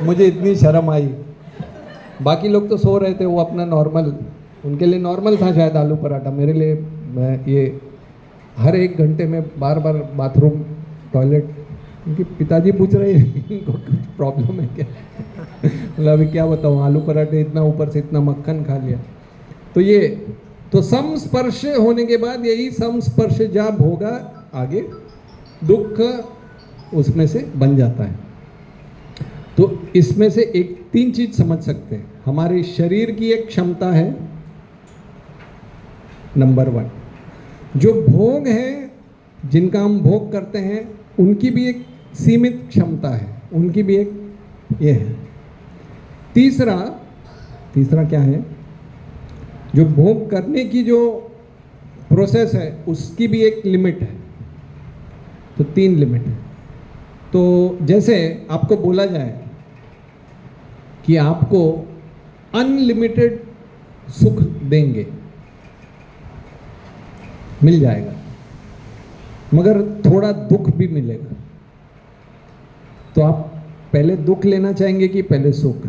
मुझे इतनी शर्म आई। बाकी लोग तो सो रहे थे, वो अपना नॉर्मल, उनके लिए नॉर्मल था शायद आलू पराठा। मेरे लिए मैं ये हर 1 घंटे में बार बार बाथरूम, टॉयलेट, क्योंकि पिताजी पूछ रहे हैं इनको कुछ प्रॉब्लम है क्या। मतलब अभी क्या बताऊँ, आलू पराठे इतना, ऊपर से इतना मक्खन खा लिया। तो ये तो संस्पर्श होने के बाद यही संस्पर्श जब होगा आगे दुख उसमें से बन जाता है। तो इसमें से एक 3 चीज समझ सकते हैं। हमारे शरीर की एक क्षमता है, नंबर 1। जो भोग है, जिनका हम भोग करते हैं, उनकी भी एक सीमित क्षमता है, उनकी भी एक ये है। तीसरा क्या है, जो भोग करने की जो प्रोसेस है उसकी भी एक लिमिट है। तो 3 लिमिट है। तो जैसे आपको बोला जाए कि आपको अनलिमिटेड सुख देंगे, मिल जाएगा, मगर थोड़ा दुख भी मिलेगा, तो आप पहले दुख लेना चाहेंगे कि पहले सुख?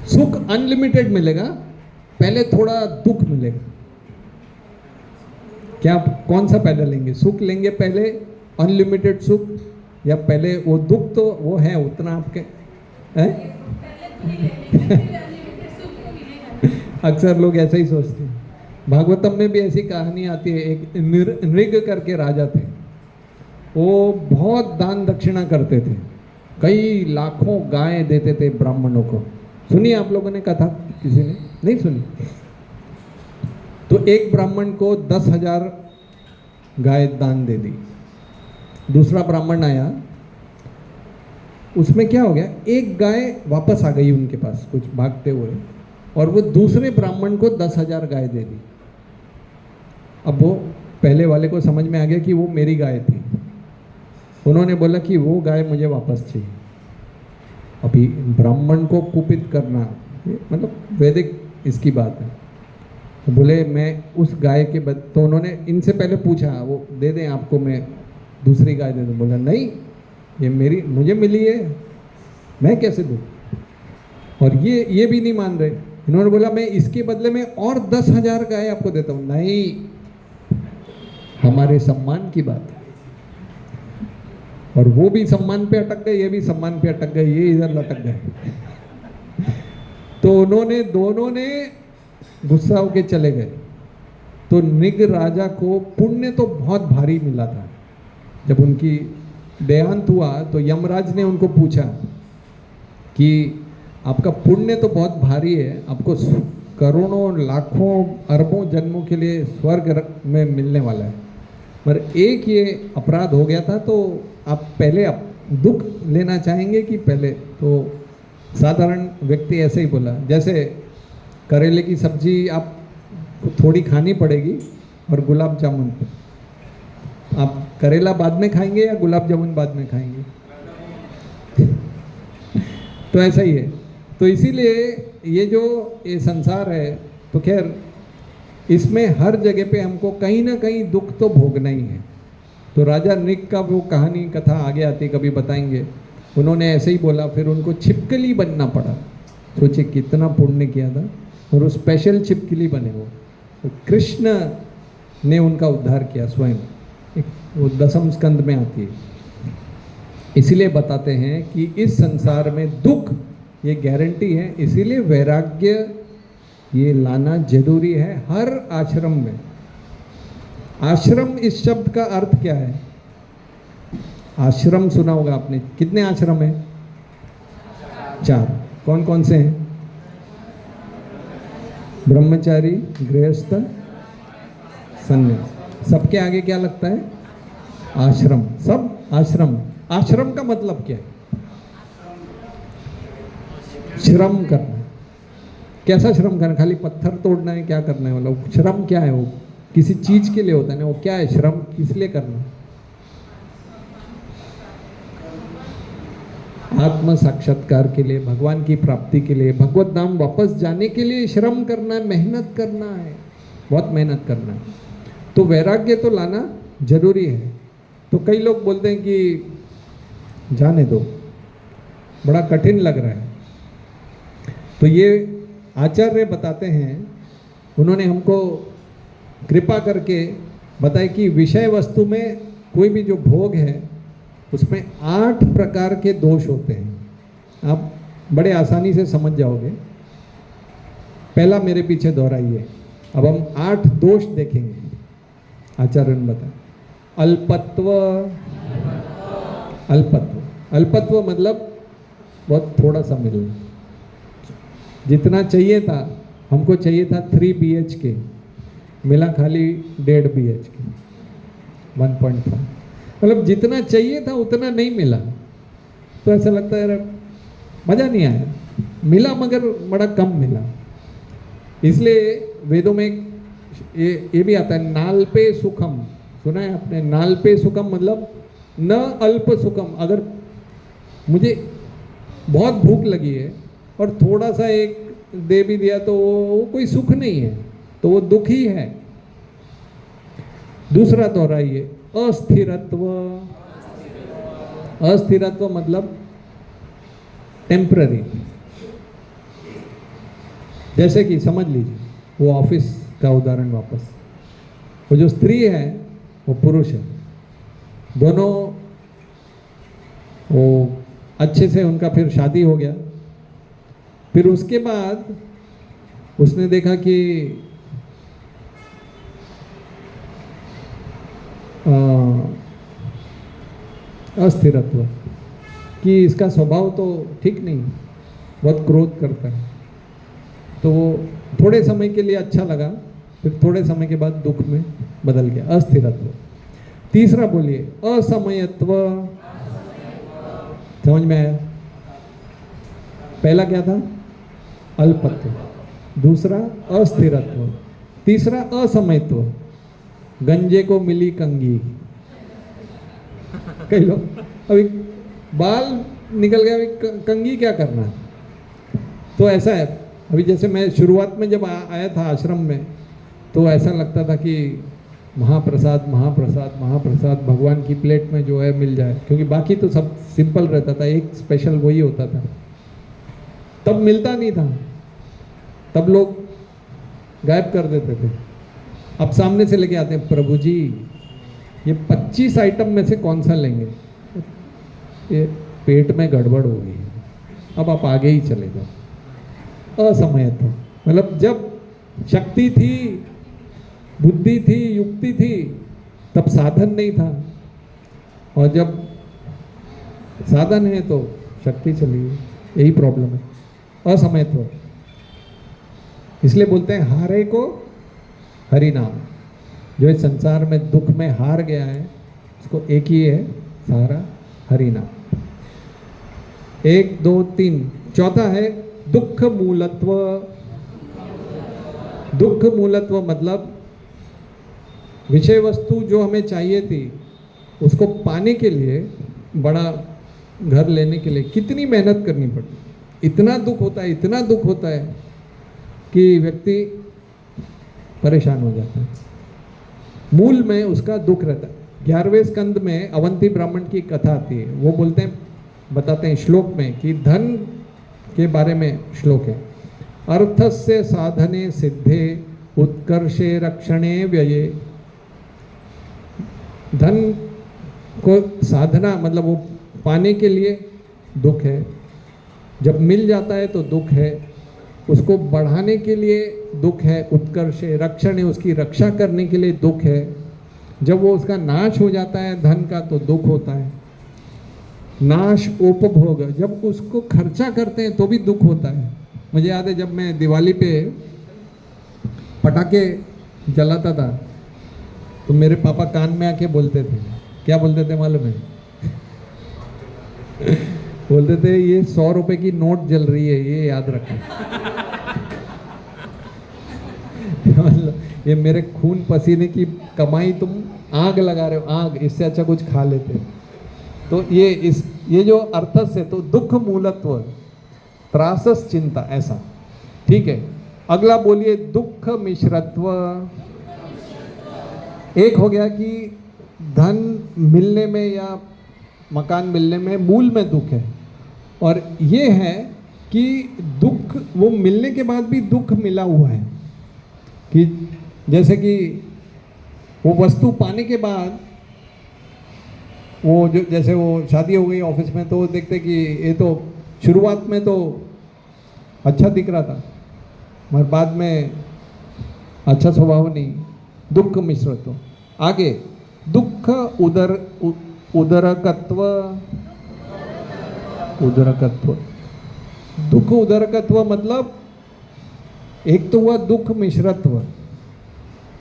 सुख अनलिमिटेड मिलेगा, पहले थोड़ा दुख मिलेगा। क्या आप कौन सा पहले लेंगे? सुख लेंगे पहले, अनलिमिटेड सुख, या पहले वो दुख तो वो है उतना आपके हैं? अक्सर लोग ऐसा ही सोचते हैं। भागवतम में भी ऐसी कहानी आती है। एक नृग करके राजा थे, वो बहुत दान दक्षिणा करते थे, कई लाखों गायें देते थे ब्राह्मणों को। सुनिए आप लोगों ने कथा, किसी ने नहीं सुनी? तो एक ब्राह्मण को 10,000 गाय दान दे दी। दूसरा ब्राह्मण आया, उसमें क्या हो गया, एक गाय वापस आ गई उनके पास कुछ भागते हुए, और वो दूसरे ब्राह्मण को 10,000 गाय दे दी। अब वो पहले वाले को समझ में आ गया कि वो मेरी गाय थी। उन्होंने बोला कि वो गाय मुझे वापस चाहिए। अभी ब्राह्मण को कुपित करना, मतलब वैदिक इसकी बात है। तो बोले मैं उस गाय के तो उन्होंने इनसे पहले पूछा, वो दे दें आपको, मैं दूसरी गाय दे दूँ? बोला नहीं, ये मेरी, मुझे मिली है, मैं कैसे दूँ? और ये भी नहीं मान रहे। इन्होंने बोला मैं इसके बदले में और 10,000 गाय आपको देता हूँ। नहीं, हमारे सम्मान की बात है। और वो भी सम्मान पे अटक गए, ये भी सम्मान पे अटक गए, ये इधर लटक गए। तो उन्होंने दोनों ने गुस्सा होके चले गए। तो नृग राजा को पुण्य तो बहुत भारी मिला था। जब उनकी देहांत हुआ तो यमराज ने उनको पूछा कि आपका पुण्य तो बहुत भारी है, आपको करोड़ों लाखों अरबों जन्मों के लिए स्वर्ग में मिलने वाला है, पर एक ये अपराध हो गया था, तो आप पहले आप दुख लेना चाहेंगे कि पहले? तो साधारण व्यक्ति ऐसे ही बोला, जैसे करेले की सब्जी आप थोड़ी खानी पड़ेगी और गुलाब जामुन, आप करेला बाद में खाएंगे या गुलाब जामुन बाद में खाएंगे? तो ऐसा ही है। तो इसीलिए ये जो ये संसार है, तो खैर इसमें हर जगह पे हमको कहीं ना कहीं दुख तो भोगना ही है। तो राजा नृग का वो कहानी कथा आगे आती, कभी बताएंगे। उन्होंने ऐसे ही बोला, फिर उनको छिपकली बनना पड़ा। सोचिए कितना पुण्य किया था, और वो स्पेशल छिपकली बने वो। तो कृष्ण ने उनका उद्धार किया स्वयं। वो 10वें स्कंद में आती है। इसीलिए बताते हैं कि इस संसार में दुख ये गारंटी है, इसीलिए वैराग्य ये लाना जरूरी है हर आश्रम में। आश्रम इस शब्द का अर्थ क्या है? आश्रम सुना होगा आपने, कितने आश्रम है? 4। कौन कौन से हैं? ब्रह्मचारी, गृहस्थ, संन्यास। सबके आगे क्या लगता है? आश्रम। सब आश्रम। आश्रम का मतलब क्या है? श्रम करना। कैसा श्रम करना? खाली पत्थर तोड़ना है? क्या करना है? मतलब श्रम क्या है? वो किसी चीज के लिए होता है ना, वो क्या है श्रम? किस लिए करना? आत्म साक्षात्कार के लिए, भगवान की प्राप्ति के लिए, भगवत धाम वापस जाने के लिए श्रम करना है, मेहनत करना है, बहुत मेहनत करना है। तो वैराग्य तो लाना जरूरी है। तो कई लोग बोलते हैं कि जाने दो, बड़ा कठिन लग रहा है। तो ये आचार्य बताते हैं, उन्होंने हमको कृपा करके बताया कि विषय वस्तु में कोई भी जो भोग है उसमें 8 प्रकार के दोष होते हैं। आप बड़े आसानी से समझ जाओगे। पहला मेरे पीछे दोहराइए। अब हम 8 दोष देखेंगे। आचार्य ने बताया अल्पत्व। अल्पत्व, अल्पत्व मतलब बहुत थोड़ा सा मिलना। जितना चाहिए था, हमको चाहिए था 3 BHK, मिला खाली 1.5 BHK, 1.5। मतलब जितना चाहिए था उतना नहीं मिला। तो ऐसा लगता है यार मजा नहीं आया, मिला मगर बड़ा कम मिला। इसलिए वेदों में ये भी आता है, नाल्पे सुखम। सुना है आपने? नाल्पे सुखम मतलब न अल्प सुखम। अगर मुझे बहुत भूख लगी है और थोड़ा सा एक दे भी दिया तो वो कोई सुख नहीं है, तो वो दुख ही है। दूसरा दोहराइए, अस्थिरत्व। अस्थिरत्व मतलब टेम्पररी। जैसे कि समझ लीजिए, वो ऑफिस का उदाहरण वापस, वो जो स्त्री है वो पुरुष है, दोनों वो अच्छे से उनका फिर शादी हो गया। फिर उसके बाद उसने देखा कि अस्थिरत्व, कि इसका स्वभाव तो ठीक नहीं, बहुत क्रोध करता है। तो वो थोड़े समय के लिए अच्छा लगा, फिर थोड़े समय के बाद दुख में बदल गया। अस्थिरत्व। तीसरा बोलिए, असमयत्व। समझ में आया? पहला क्या था? अल्पत्व। दूसरा अस्थिरत्व। तीसरा असमयत्व। गंजे को मिली कंगी। कई लोग अभी बाल निकल गया, अभी कंगी क्या करना है? तो ऐसा है। अभी जैसे मैं शुरुआत में जब आया था आश्रम में, तो ऐसा लगता था कि महाप्रसाद महाप्रसाद महाप्रसाद, भगवान की प्लेट में जो है मिल जाए, क्योंकि बाकी तो सब सिंपल रहता था, एक स्पेशल वही होता था। तब मिलता नहीं था, तब लोग गायब कर देते थे। अब सामने से लेके आते हैं, प्रभु जी ये 25 आइटम में से कौन सा लेंगे? ये पेट में गड़बड़ हो गई, अब आप आगे ही चले जाओ। असमयत्व मतलब जब शक्ति थी, बुद्धि थी, युक्ति थी, तब साधन नहीं था, और जब साधन है तो शक्ति चली गई। यही प्रॉब्लम है, असमयत्व। इसलिए बोलते हैं हारे को हरि नाम। जो इस संसार में दुख में हार गया है, उसको एक ही है सहारा, हरि नाम। 1 2 3। चौथा है दुख मूलत्व। दुख मूलत्व मतलब विषय वस्तु जो हमें चाहिए थी, उसको पाने के लिए, बड़ा घर लेने के लिए कितनी मेहनत करनी पड़ती। इतना दुख होता है, इतना दुख होता है कि व्यक्ति परेशान हो जाता है। मूल में उसका दुख रहता है। 11वें स्कंद में अवंती ब्राह्मण की कथा आती है। वो बोलते हैं, बताते हैं श्लोक में कि धन के बारे में श्लोक है, अर्थस्य साधने सिद्धे उत्कर्षे रक्षणे व्यये। धन को साधना मतलब वो पाने के लिए दुख है, जब मिल जाता है तो दुख है, उसको बढ़ाने के लिए दुख है, उत्कर्ष है, रक्षण है, उसकी रक्षा करने के लिए दुख है, जब वो उसका नाश हो जाता है धन का तो दुख होता है। नाश उपभोग, जब उसको खर्चा करते हैं तो भी दुख होता है। मुझे याद है जब मैं दिवाली पे पटाखे जलाता था तो मेरे पापा कान में आके बोलते थे, क्या बोलते थे मालूम है? बोलते थे ये 100 रुपए की नोट जल रही है, ये याद रखो। मतलब ये मेरे खून पसीने की कमाई तुम आग लगा रहे हो, आग, इससे अच्छा कुछ खा लेते। तो ये जो अर्थ से, तो दुख मूलत्व, त्रासस चिंता, ऐसा। ठीक है, अगला बोलिए दुख मिश्रत्व। एक हो गया कि धन मिलने में या मकान मिलने में मूल में दुख है, और ये है कि दुख वो मिलने के बाद भी दुख मिला हुआ है, कि जैसे कि वो वस्तु पाने के बाद वो जो, जैसे वो शादी हो गई ऑफिस में, तो वो देखते कि ये तो शुरुआत में तो अच्छा दिख रहा था मगर बाद में अच्छा स्वभाव नहीं, दुख मिश्रत्व। आगे दुख उदरकत्व। उदरकत्व, दुख उदरकत्व मतलब एक तो हुआ दुख मिश्रत्व।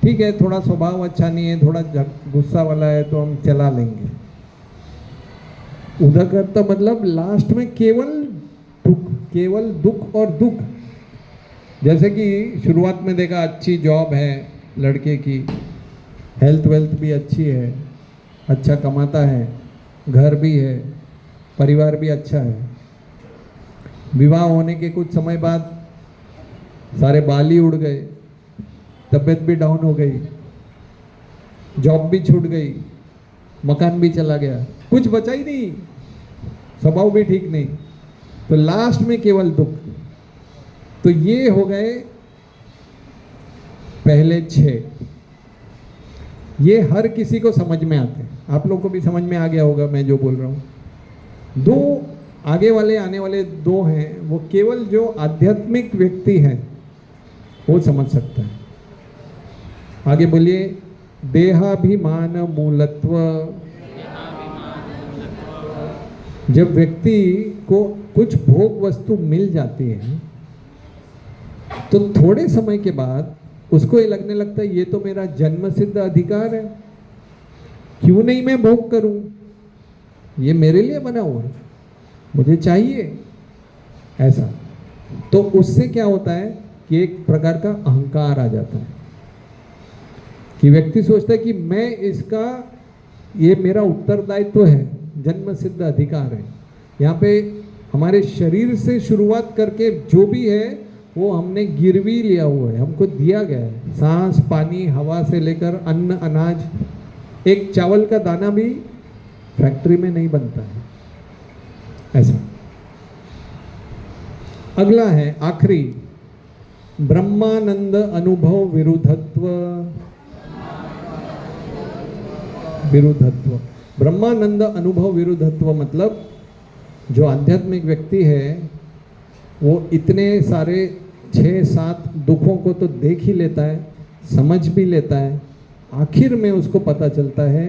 ठीक है, थोड़ा स्वभाव अच्छा नहीं है, थोड़ा गुस्सा वाला है तो हम चला लेंगे। उदरकत्व मतलब लास्ट में केवल दुख और दुख। जैसे कि शुरुआत में देखा अच्छी जॉब है लड़के की, हेल्थ वेल्थ भी अच्छी है, अच्छा कमाता है, घर भी है, परिवार भी अच्छा है। विवाह होने के कुछ समय बाद सारे बाल ही उड़ गए, तबीयत भी डाउन हो गई, जॉब भी छूट गई, मकान भी चला गया, कुछ बचा ही नहीं, स्वभाव भी ठीक नहीं, तो लास्ट में केवल दुख। तो ये हो गए पहले 6। ये हर किसी को समझ में आते हैं, आप लोग को भी समझ में आ गया होगा मैं जो बोल रहा हूं। 2 आगे वाले आने वाले 2 हैं, वो केवल जो आध्यात्मिक व्यक्ति है वो समझ सकता है। आगे बोलिए देहाभिमान मूलत्व। जब व्यक्ति को कुछ भोग वस्तु मिल जाती है तो थोड़े समय के बाद उसको ये लगने लगता है ये तो मेरा जन्म सिद्ध अधिकार है, क्यों नहीं मैं भोग करूं, ये मेरे लिए बना हुआ है, मुझे चाहिए, ऐसा। तो उससे क्या होता है कि एक प्रकार का अहंकार आ जाता है, कि व्यक्ति सोचता है कि मैं इसका, ये मेरा उत्तरदायित्व है, जन्म सिद्ध अधिकार है। यहाँ पे हमारे शरीर से शुरुआत करके जो भी है वो हमने गिरवी लिया हुआ है, हमको दिया गया है। सांस, पानी, हवा से लेकर अन्न, अनाज, एक चावल का दाना भी फैक्ट्री में नहीं बनता है, ऐसा। अगला है आखिरी, ब्रह्मानंद अनुभव विरुद्धत्व। विरुद्धत्व, ब्रह्मानंद अनुभव विरुद्धत्व मतलब जो आध्यात्मिक व्यक्ति है वो इतने सारे 6-7 दुखों को तो देख ही लेता है, समझ भी लेता है, आखिर में उसको पता चलता है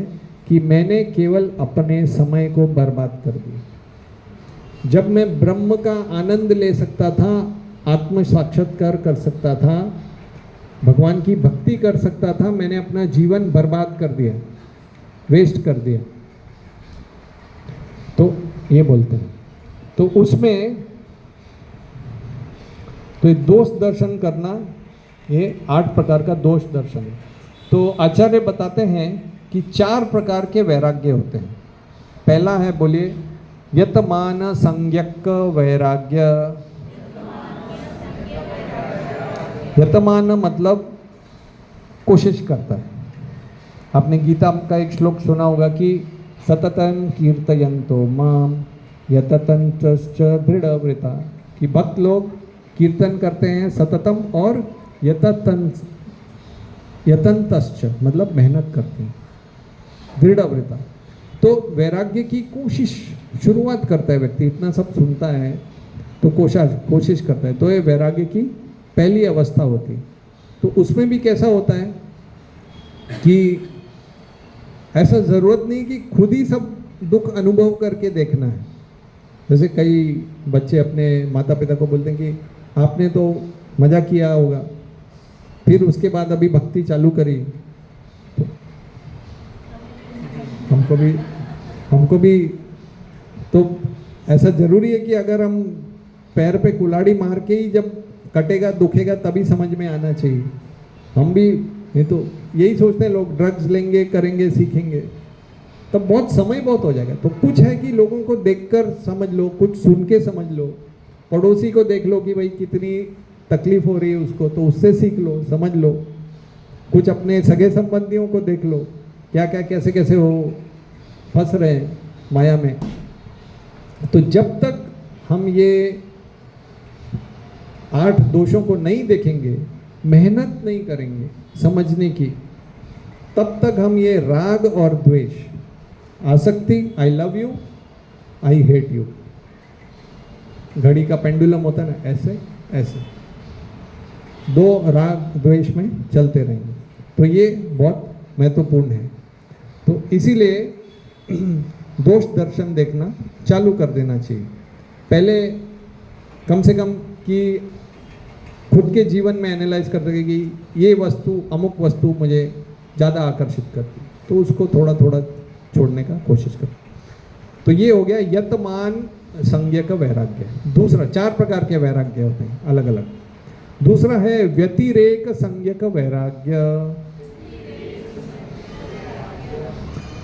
कि मैंने केवल अपने समय को बर्बाद कर दिया। जब मैं ब्रह्म का आनंद ले सकता था, आत्म साक्षात्कार कर सकता था, भगवान की भक्ति कर सकता था, मैंने अपना जीवन बर्बाद कर दिया, वेस्ट कर दिया। तो ये बोलते हैं, तो उसमें तो ये दोष दर्शन करना, ये 8 प्रकार का दोष दर्शन है। तो आचार्य बताते हैं कि 4 प्रकार के वैराग्य होते हैं। पहला है, बोलिए, यतमान संज्ञक वैराग्य। यतमान मतलब कोशिश करता है। आपने गीता का एक श्लोक सुना होगा कि सततं कीर्तयन्तो माम यततंच दृढ़व्रता, कि भक्त लोग कीर्तन करते हैं सततम और यतंतश्च मतलब मेहनत करते हैं, दृढ़व्रता। तो वैराग्य की कोशिश शुरुआत करता है व्यक्ति, इतना सब सुनता है तो कोशिश करता है, तो ये वैराग्य की पहली अवस्था होती है। तो उसमें भी कैसा होता है कि ऐसा ज़रूरत नहीं कि खुद ही सब दुख अनुभव करके देखना है। जैसे कई बच्चे अपने माता पिता को बोलते हैं कि आपने तो मजा किया होगा, फिर उसके बाद अभी भक्ति चालू करी, तो हमको भी तो ऐसा जरूरी है कि अगर हम पैर पे कुल्हाड़ी मार के ही जब कटेगा दुखेगा तभी समझ में आना चाहिए। हम भी नहीं तो यही सोचते हैं लोग, ड्रग्स लेंगे करेंगे सीखेंगे तब बहुत समय बहुत हो जाएगा। तो कुछ है कि लोगों को देखकर समझ लो, कुछ सुन के समझ लो, पड़ोसी को देख लो कि भाई कितनी तकलीफ हो रही है उसको, तो उससे सीख लो, समझ लो। कुछ अपने सगे संबंधियों को देख लो, क्या क्या कैसे कैसे वो फंस रहे हैं माया में। तो जब तक हम ये 8 दोषों को नहीं देखेंगे, मेहनत नहीं करेंगे समझने की, तब तक हम ये राग और द्वेष, आसक्ति, I love you, I hate you, घड़ी का पेंडुलम होता है ना, ऐसे ऐसे 2 राग द्वेष में चलते रहेंगे। तो ये बहुत महत्वपूर्ण है। तो इसीलिए दोष दर्शन देखना चालू कर देना चाहिए। पहले कम से कम कि खुद के जीवन में एनालाइज कर सके कि ये वस्तु, अमुक वस्तु मुझे ज़्यादा आकर्षित करती, तो उसको थोड़ा थोड़ा छोड़ने का कोशिश करो। तो ये हो गया यतमान संज्ञक वैराग्य। दूसरा, 4 प्रकार के वैराग्य होते हैं अलग अलग। दूसरा है व्यतिरेक संज्ञक वैराग्य।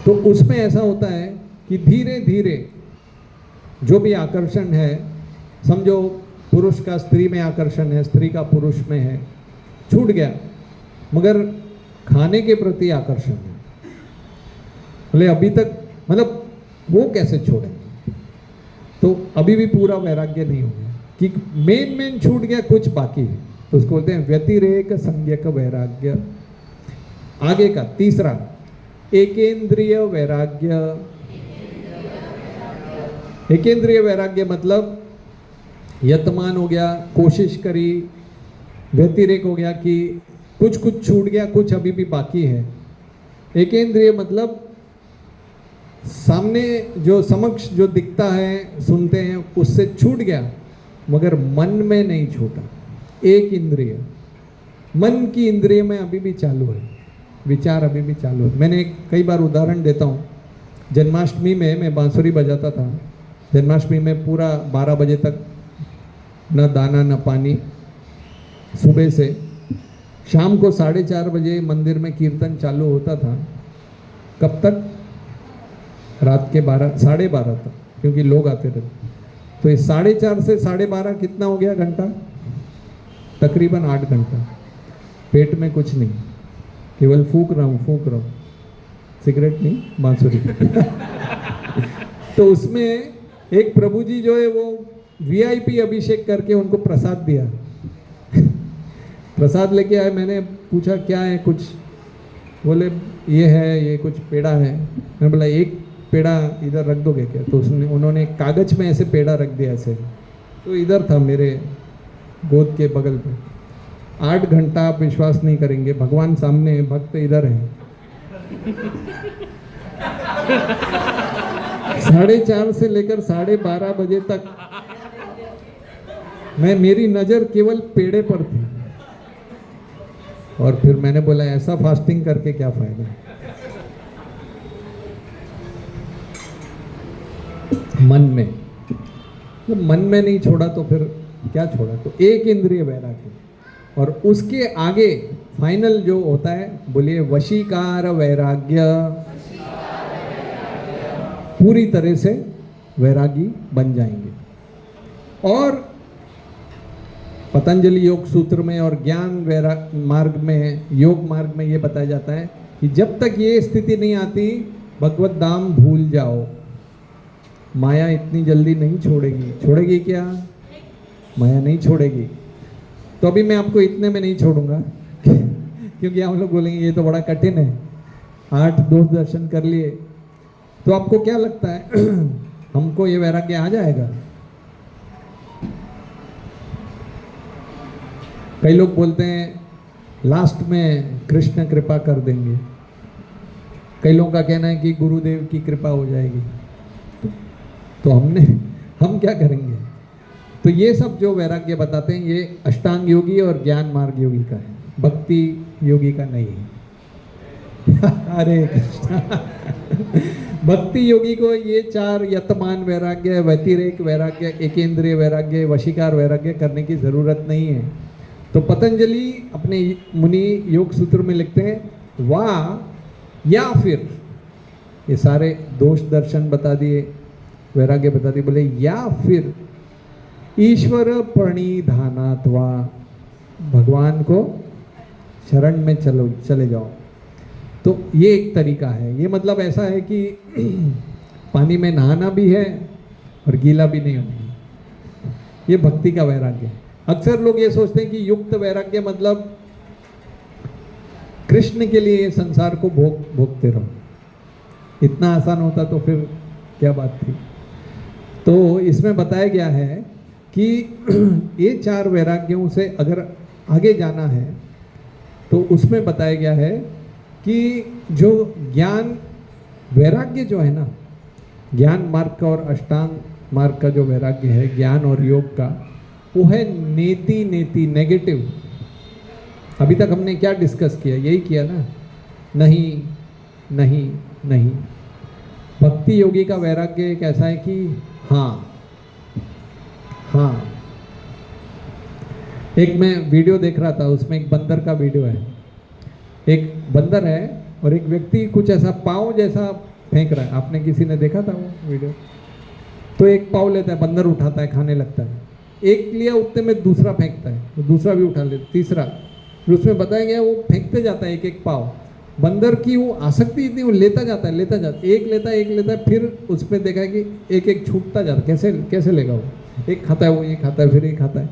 तो उसमें ऐसा होता है कि धीरे धीरे जो भी आकर्षण है, समझो पुरुष का स्त्री में आकर्षण है, स्त्री का पुरुष में है, छूट गया, मगर खाने के प्रति आकर्षण है, बोले अभी तक, मतलब वो कैसे छोड़ेंगे? तो अभी भी पूरा वैराग्य नहीं हो गया कि मेन छूट गया, कुछ बाकी है, तो उसको बोलते हैं व्यतिरेक संज्ञक वैराग्य। आगे का तीसरा एकेंद्रिय वैराग्य। एकेंद्रिय वैराग्य मतलब यतमान हो गया, कोशिश करी, व्यतिरेक हो गया कि कुछ कुछ छूट गया, कुछ अभी भी बाकी है। एकेंद्रिय मतलब सामने जो समक्ष जो दिखता है, सुनते हैं, उससे छूट गया, मगर मन में नहीं छूटा। एक इंद्रिय, मन की इंद्रिय में अभी भी चालू है, विचार अभी भी चालू है। मैंने कई बार उदाहरण देता हूँ, जन्माष्टमी में मैं बांसुरी बजाता था। जन्माष्टमी में पूरा 12 बजे तक न दाना न पानी, सुबह से शाम को 4:30 बजे मंदिर में कीर्तन चालू होता था। कब तक? रात के 12, 12:30 तक, क्योंकि लोग आते रहते। तो इस 4:30 से 12:30 कितना हो गया घंटा? तकरीबन 8 घंटा। पेट में कुछ नहीं, केवल फूक रहा हूँ, सिगरेट नहीं, बांसुरी। तो उसमें एक प्रभु जी जो है वो VIP अभिषेक करके उनको प्रसाद दिया। प्रसाद लेके आए, मैंने पूछा क्या है, कुछ बोले ये है, ये कुछ पेड़ा है। मैंने बोला एक पेड़ा इधर रख दोगे क्या? तो उन्होंने कागज में ऐसे पेड़ा रख दिया ऐसे, तो इधर था मेरे गोद के बगल पे। 8 घंटा आप विश्वास नहीं करेंगे, भगवान सामने है, भक्त इधर है। 4:30 से लेकर 12:30 बजे तक मेरी नजर केवल पेड़े पर थी। और फिर मैंने बोला ऐसा फास्टिंग करके क्या फायदा? मन में, तो मन में नहीं छोड़ा तो फिर क्या छोड़ा? तो एक इंद्रिय वैराग्य। और उसके आगे फाइनल जो होता है, बोलिए वशीकार वैराग्य। पूरी तरह से वैरागी बन जाएंगे। और पतंजलि योग सूत्र में और ज्ञान मार्ग में, योग मार्ग में ये बताया जाता है कि जब तक ये स्थिति नहीं आती, भगवत धाम भूल जाओ। माया इतनी जल्दी नहीं छोड़ेगी। छोड़ेगी क्या? माया नहीं छोड़ेगी। तो अभी मैं आपको इतने में नहीं छोड़ूंगा क्योंकि हम लोग बोलेंगे ये तो बड़ा कठिन है। 8 दोष दर्शन कर लिए, तो आपको क्या लगता है हमको ये वैराग्य आ जाएगा? कई लोग बोलते हैं लास्ट में कृष्ण कृपा कर देंगे। कई लोगों का कहना है कि गुरुदेव की कृपा हो जाएगी। तो हम क्या करेंगे? तो ये सब जो वैराग्य बताते हैं ये अष्टांग योगी और ज्ञान मार्ग योगी का है, भक्ति योगी का नहीं है। हरे कृष्णा। भक्ति योगी को ये 4 यतमान वैराग्य, व्यतिरेक वैराग्य, एकेंद्रिय वैराग्य, वशीकार वैराग्य करने की जरूरत नहीं है। तो पतंजलि अपने मुनि योग सूत्र में लिखते हैं वाह या फिर, ये सारे दोष दर्शन बता दिए, वैराग्य बता दिए, बोले या फिर ईश्वर प्रणिधानात्वा, भगवान को शरण में चले जाओ। तो ये एक तरीका है। ये मतलब ऐसा है कि पानी में नहाना भी है और गीला भी नहीं होना, ये भक्ति का वैराग्य है। अक्सर लोग ये सोचते हैं कि युक्त वैराग्य मतलब कृष्ण के लिए संसार को भोगते रहो। इतना आसान होता तो फिर क्या बात थी। तो इसमें बताया गया है कि ये 4 वैराग्यों से अगर आगे जाना है तो उसमें बताया गया है कि जो ज्ञान वैराग्य जो है ना, ज्ञान मार्ग का और अष्टांग मार्ग का जो वैराग्य है ज्ञान और योग का, वो है नेति नेति, नेगेटिव। अभी तक हमने क्या डिस्कस किया? यही किया ना, नहीं नहीं नहीं। भक्ति योगी का वैराग्य एक ऐसा है कि हाँ हाँ। एक मैं वीडियो देख रहा था, उसमें एक बंदर का वीडियो है। एक बंदर है और एक व्यक्ति कुछ ऐसा पाँव जैसा फेंक रहा है। आपने किसी ने देखा था वो वीडियो? तो एक पाँव लेता है, बंदर उठाता है, खाने लगता है। एक लिया, उतने में दूसरा फेंकता है, तो दूसरा भी उठा लेता, तीसरा। फिर उसमें बताया गया वो फेंकते जाता है एक एक पाँव। बंदर की वो आसक्ति इतनी, वो लेता जाता है, एक लेता है, फिर उसमें देखा है कि एक एक छूटता जाता है। कैसे लेगा वो? एक खाता है, वो ये खाता है, फिर एक खाता है,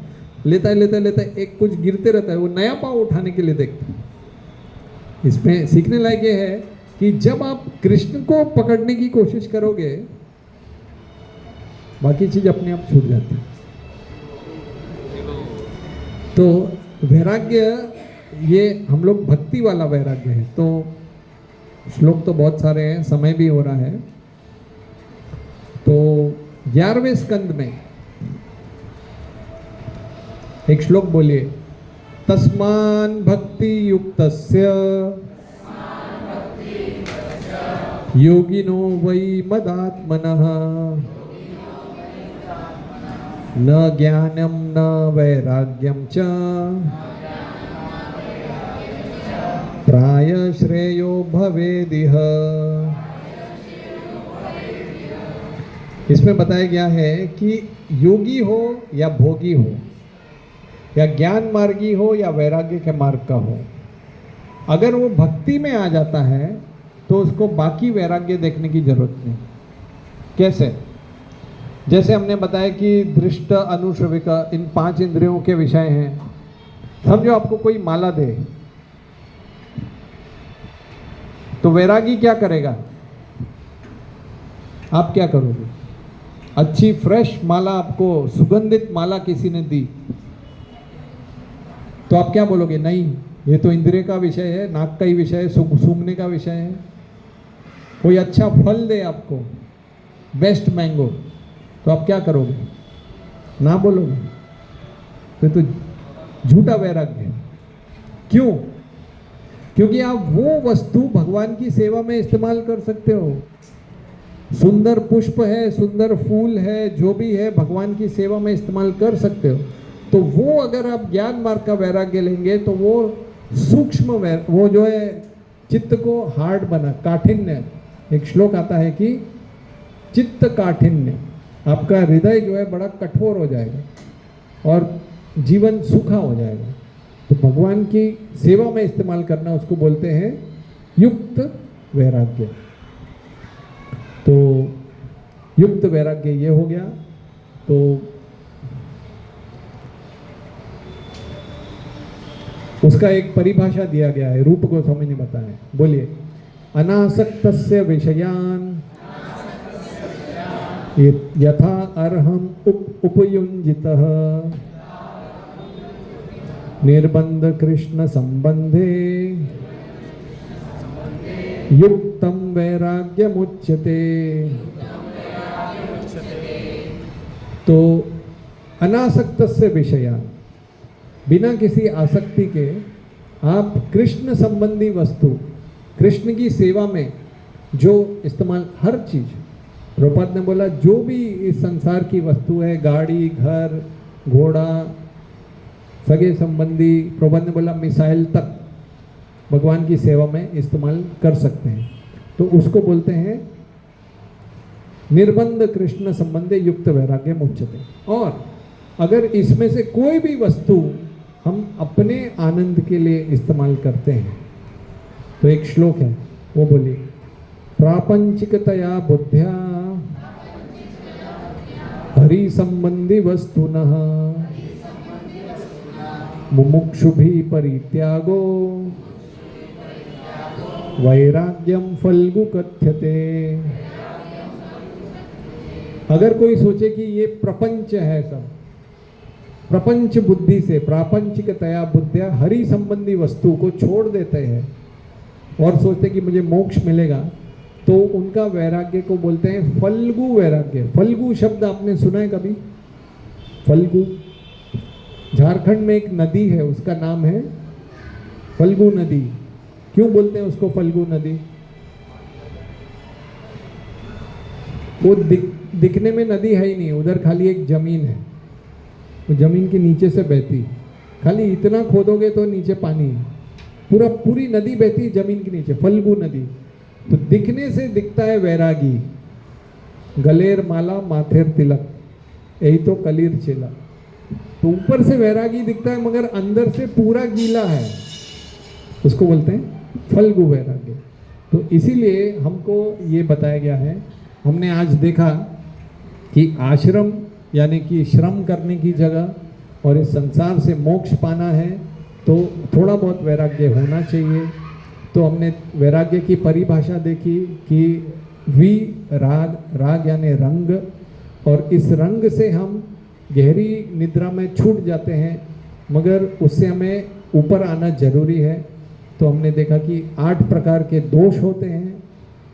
लेता है, एक कुछ गिरते रहता है, वो नया पाँव उठाने के लिए देखता है। इसमें सीखने लायक ये है कि जब आप कृष्ण को पकड़ने की कोशिश करोगे, बाकी चीज अपने आप छूट जाती है। तो वैराग्य ये हम लोग भक्ति वाला वैराग्य है। तो श्लोक तो बहुत सारे हैं, समय भी हो रहा है। तो 11वें स्कंद में एक श्लोक बोलिए, तस्मान भक्ति युक्तस्य योगिनो वै मदात्मनः न ज्ञानम न वैराग्यम च प्राय श्रेयो भवेदिह। इसमें बताया गया है कि योगी हो या भोगी हो, या ज्ञान मार्गी हो या वैराग्य के मार्ग का हो, अगर वो भक्ति में आ जाता है तो उसको बाकी वैराग्य देखने की जरूरत नहीं। कैसे? जैसे हमने बताया कि दृष्ट, अनुश्रविक, इन 5 इंद्रियों के विषय हैं। समझो आपको कोई माला दे, तो वैरागी क्या करेगा? आप क्या करोगे? अच्छी फ्रेश माला, आपको सुगंधित माला किसी ने दी, तो आप क्या बोलोगे? नहीं, ये तो इंद्रिय का विषय है, नाक का ही विषय है, सूंघने का विषय है। कोई अच्छा फल दे आपको, बेस्ट मैंगो, तो आप क्या करोगे? ना बोलोगे। तो झूठा वैराग्य है। क्यों? क्योंकि आप वो वस्तु भगवान की सेवा में इस्तेमाल कर सकते हो। सुंदर पुष्प है, सुंदर फूल है, जो भी है भगवान की सेवा में इस्तेमाल कर सकते हो। तो वो अगर आप ज्ञान मार्ग का वैराग्य लेंगे तो वो सूक्ष्म वो जो है चित्त को हार्ड बना, काठिन्य। एक श्लोक आता है कि चित्त काठिन्य, आपका हृदय जो है बड़ा कठोर हो जाएगा और जीवन सूखा हो जाएगा। तो भगवान की सेवा में इस्तेमाल करना, उसको बोलते हैं युक्त वैराग्य। तो युक्त वैराग्य ये हो गया। तो उसका एक परिभाषा दिया गया है, रूप गोस्वामी ने बताया। बोलिए, अनासक्तस्य विषयान यथा अर्हम उपयुंजितः निर्बंध कृष्ण संबंधे युक्तम वैराग्यमुच्यते। तो अनासक्तस्य विषया, बिना किसी आसक्ति के आप कृष्ण संबंधी वस्तु, कृष्ण की सेवा में जो इस्तेमाल, हर चीज़, प्रभुपाद ने बोला जो भी इस संसार की वस्तु है, गाड़ी, घर, घोड़ा, सगे संबंधी, प्रभुपाद ने बोला मिसाइल तक भगवान की सेवा में इस्तेमाल कर सकते हैं। तो उसको बोलते हैं निर्बंध कृष्ण संबंधे युक्त वैराग्य मुच्यते। और अगर इसमें से कोई भी वस्तु हम अपने आनंद के लिए इस्तेमाल करते हैं, तो एक श्लोक है वो बोलिए, प्रापंचिकतया बुद्ध्या हरि संबंधी वस्तुनः मुमुक्षुभि परित्यागो वैराग्यम फल्गु कथ्यते। अगर कोई सोचे कि ये प्रपंच है, सब प्रपंच बुद्धि से, प्रापंचिकतया बुद्धिया हरि संबंधी वस्तु को छोड़ देते हैं और सोचते कि मुझे मोक्ष मिलेगा, तो उनका वैराग्य को बोलते हैं फल्गु वैराग्य। फल्गु शब्द आपने सुना है कभी? फल्गु, झारखंड में एक नदी है, उसका नाम है फल्गु नदी। क्यों बोलते हैं उसको फल्गु नदी? वो दिखने में नदी है ही नहीं, उधर खाली एक जमीन है, वो जमीन के नीचे से बहती, खाली इतना खोदोगे तो नीचे पानी, पूरी नदी बहती जमीन के नीचे, फल्गु नदी। तो दिखने से दिखता है वैरागी, गलेर माला माथेर तिलक, यही तो कलीर चेला। तो ऊपर से वैरागी दिखता है मगर अंदर से पूरा गीला है, उसको बोलते हैं फल्गु वैराग्य। तो इसीलिए हमको ये बताया गया है, हमने आज देखा कि आश्रम यानी कि श्रम करने की जगह और इस संसार से मोक्ष पाना है तो थोड़ा बहुत वैराग्य होना चाहिए। तो हमने वैराग्य की परिभाषा देखी कि राग यानी रंग, और इस रंग से हम गहरी निद्रा में छूट जाते हैं, मगर उससे हमें ऊपर आना जरूरी है। तो हमने देखा कि 8 प्रकार के दोष होते हैं,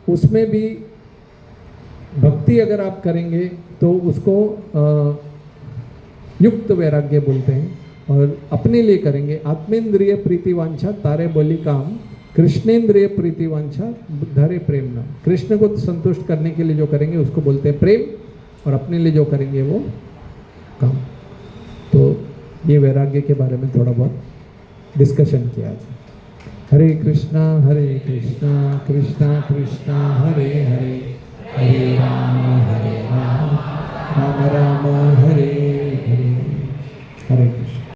उसमें भी भक्ति अगर आप करेंगे तो उसको युक्त वैराग्य बोलते हैं, और अपने लिए करेंगे आत्मेंद्रिय प्रीतिवांछा तारे बोली काम, कृष्णेंद्रिय प्रीतिवांछा धरे प्रेम नाम। कृष्ण को संतुष्ट करने के लिए जो करेंगे उसको बोलते हैं प्रेम, और अपने लिए जो करेंगे वो काम। तो ये वैराग्य के बारे में थोड़ा बहुत डिस्कशन किया आज। हरे कृष्णा कृष्णा कृष्णा हरे हरे, हरे राम राम राम हरे हरे। हरे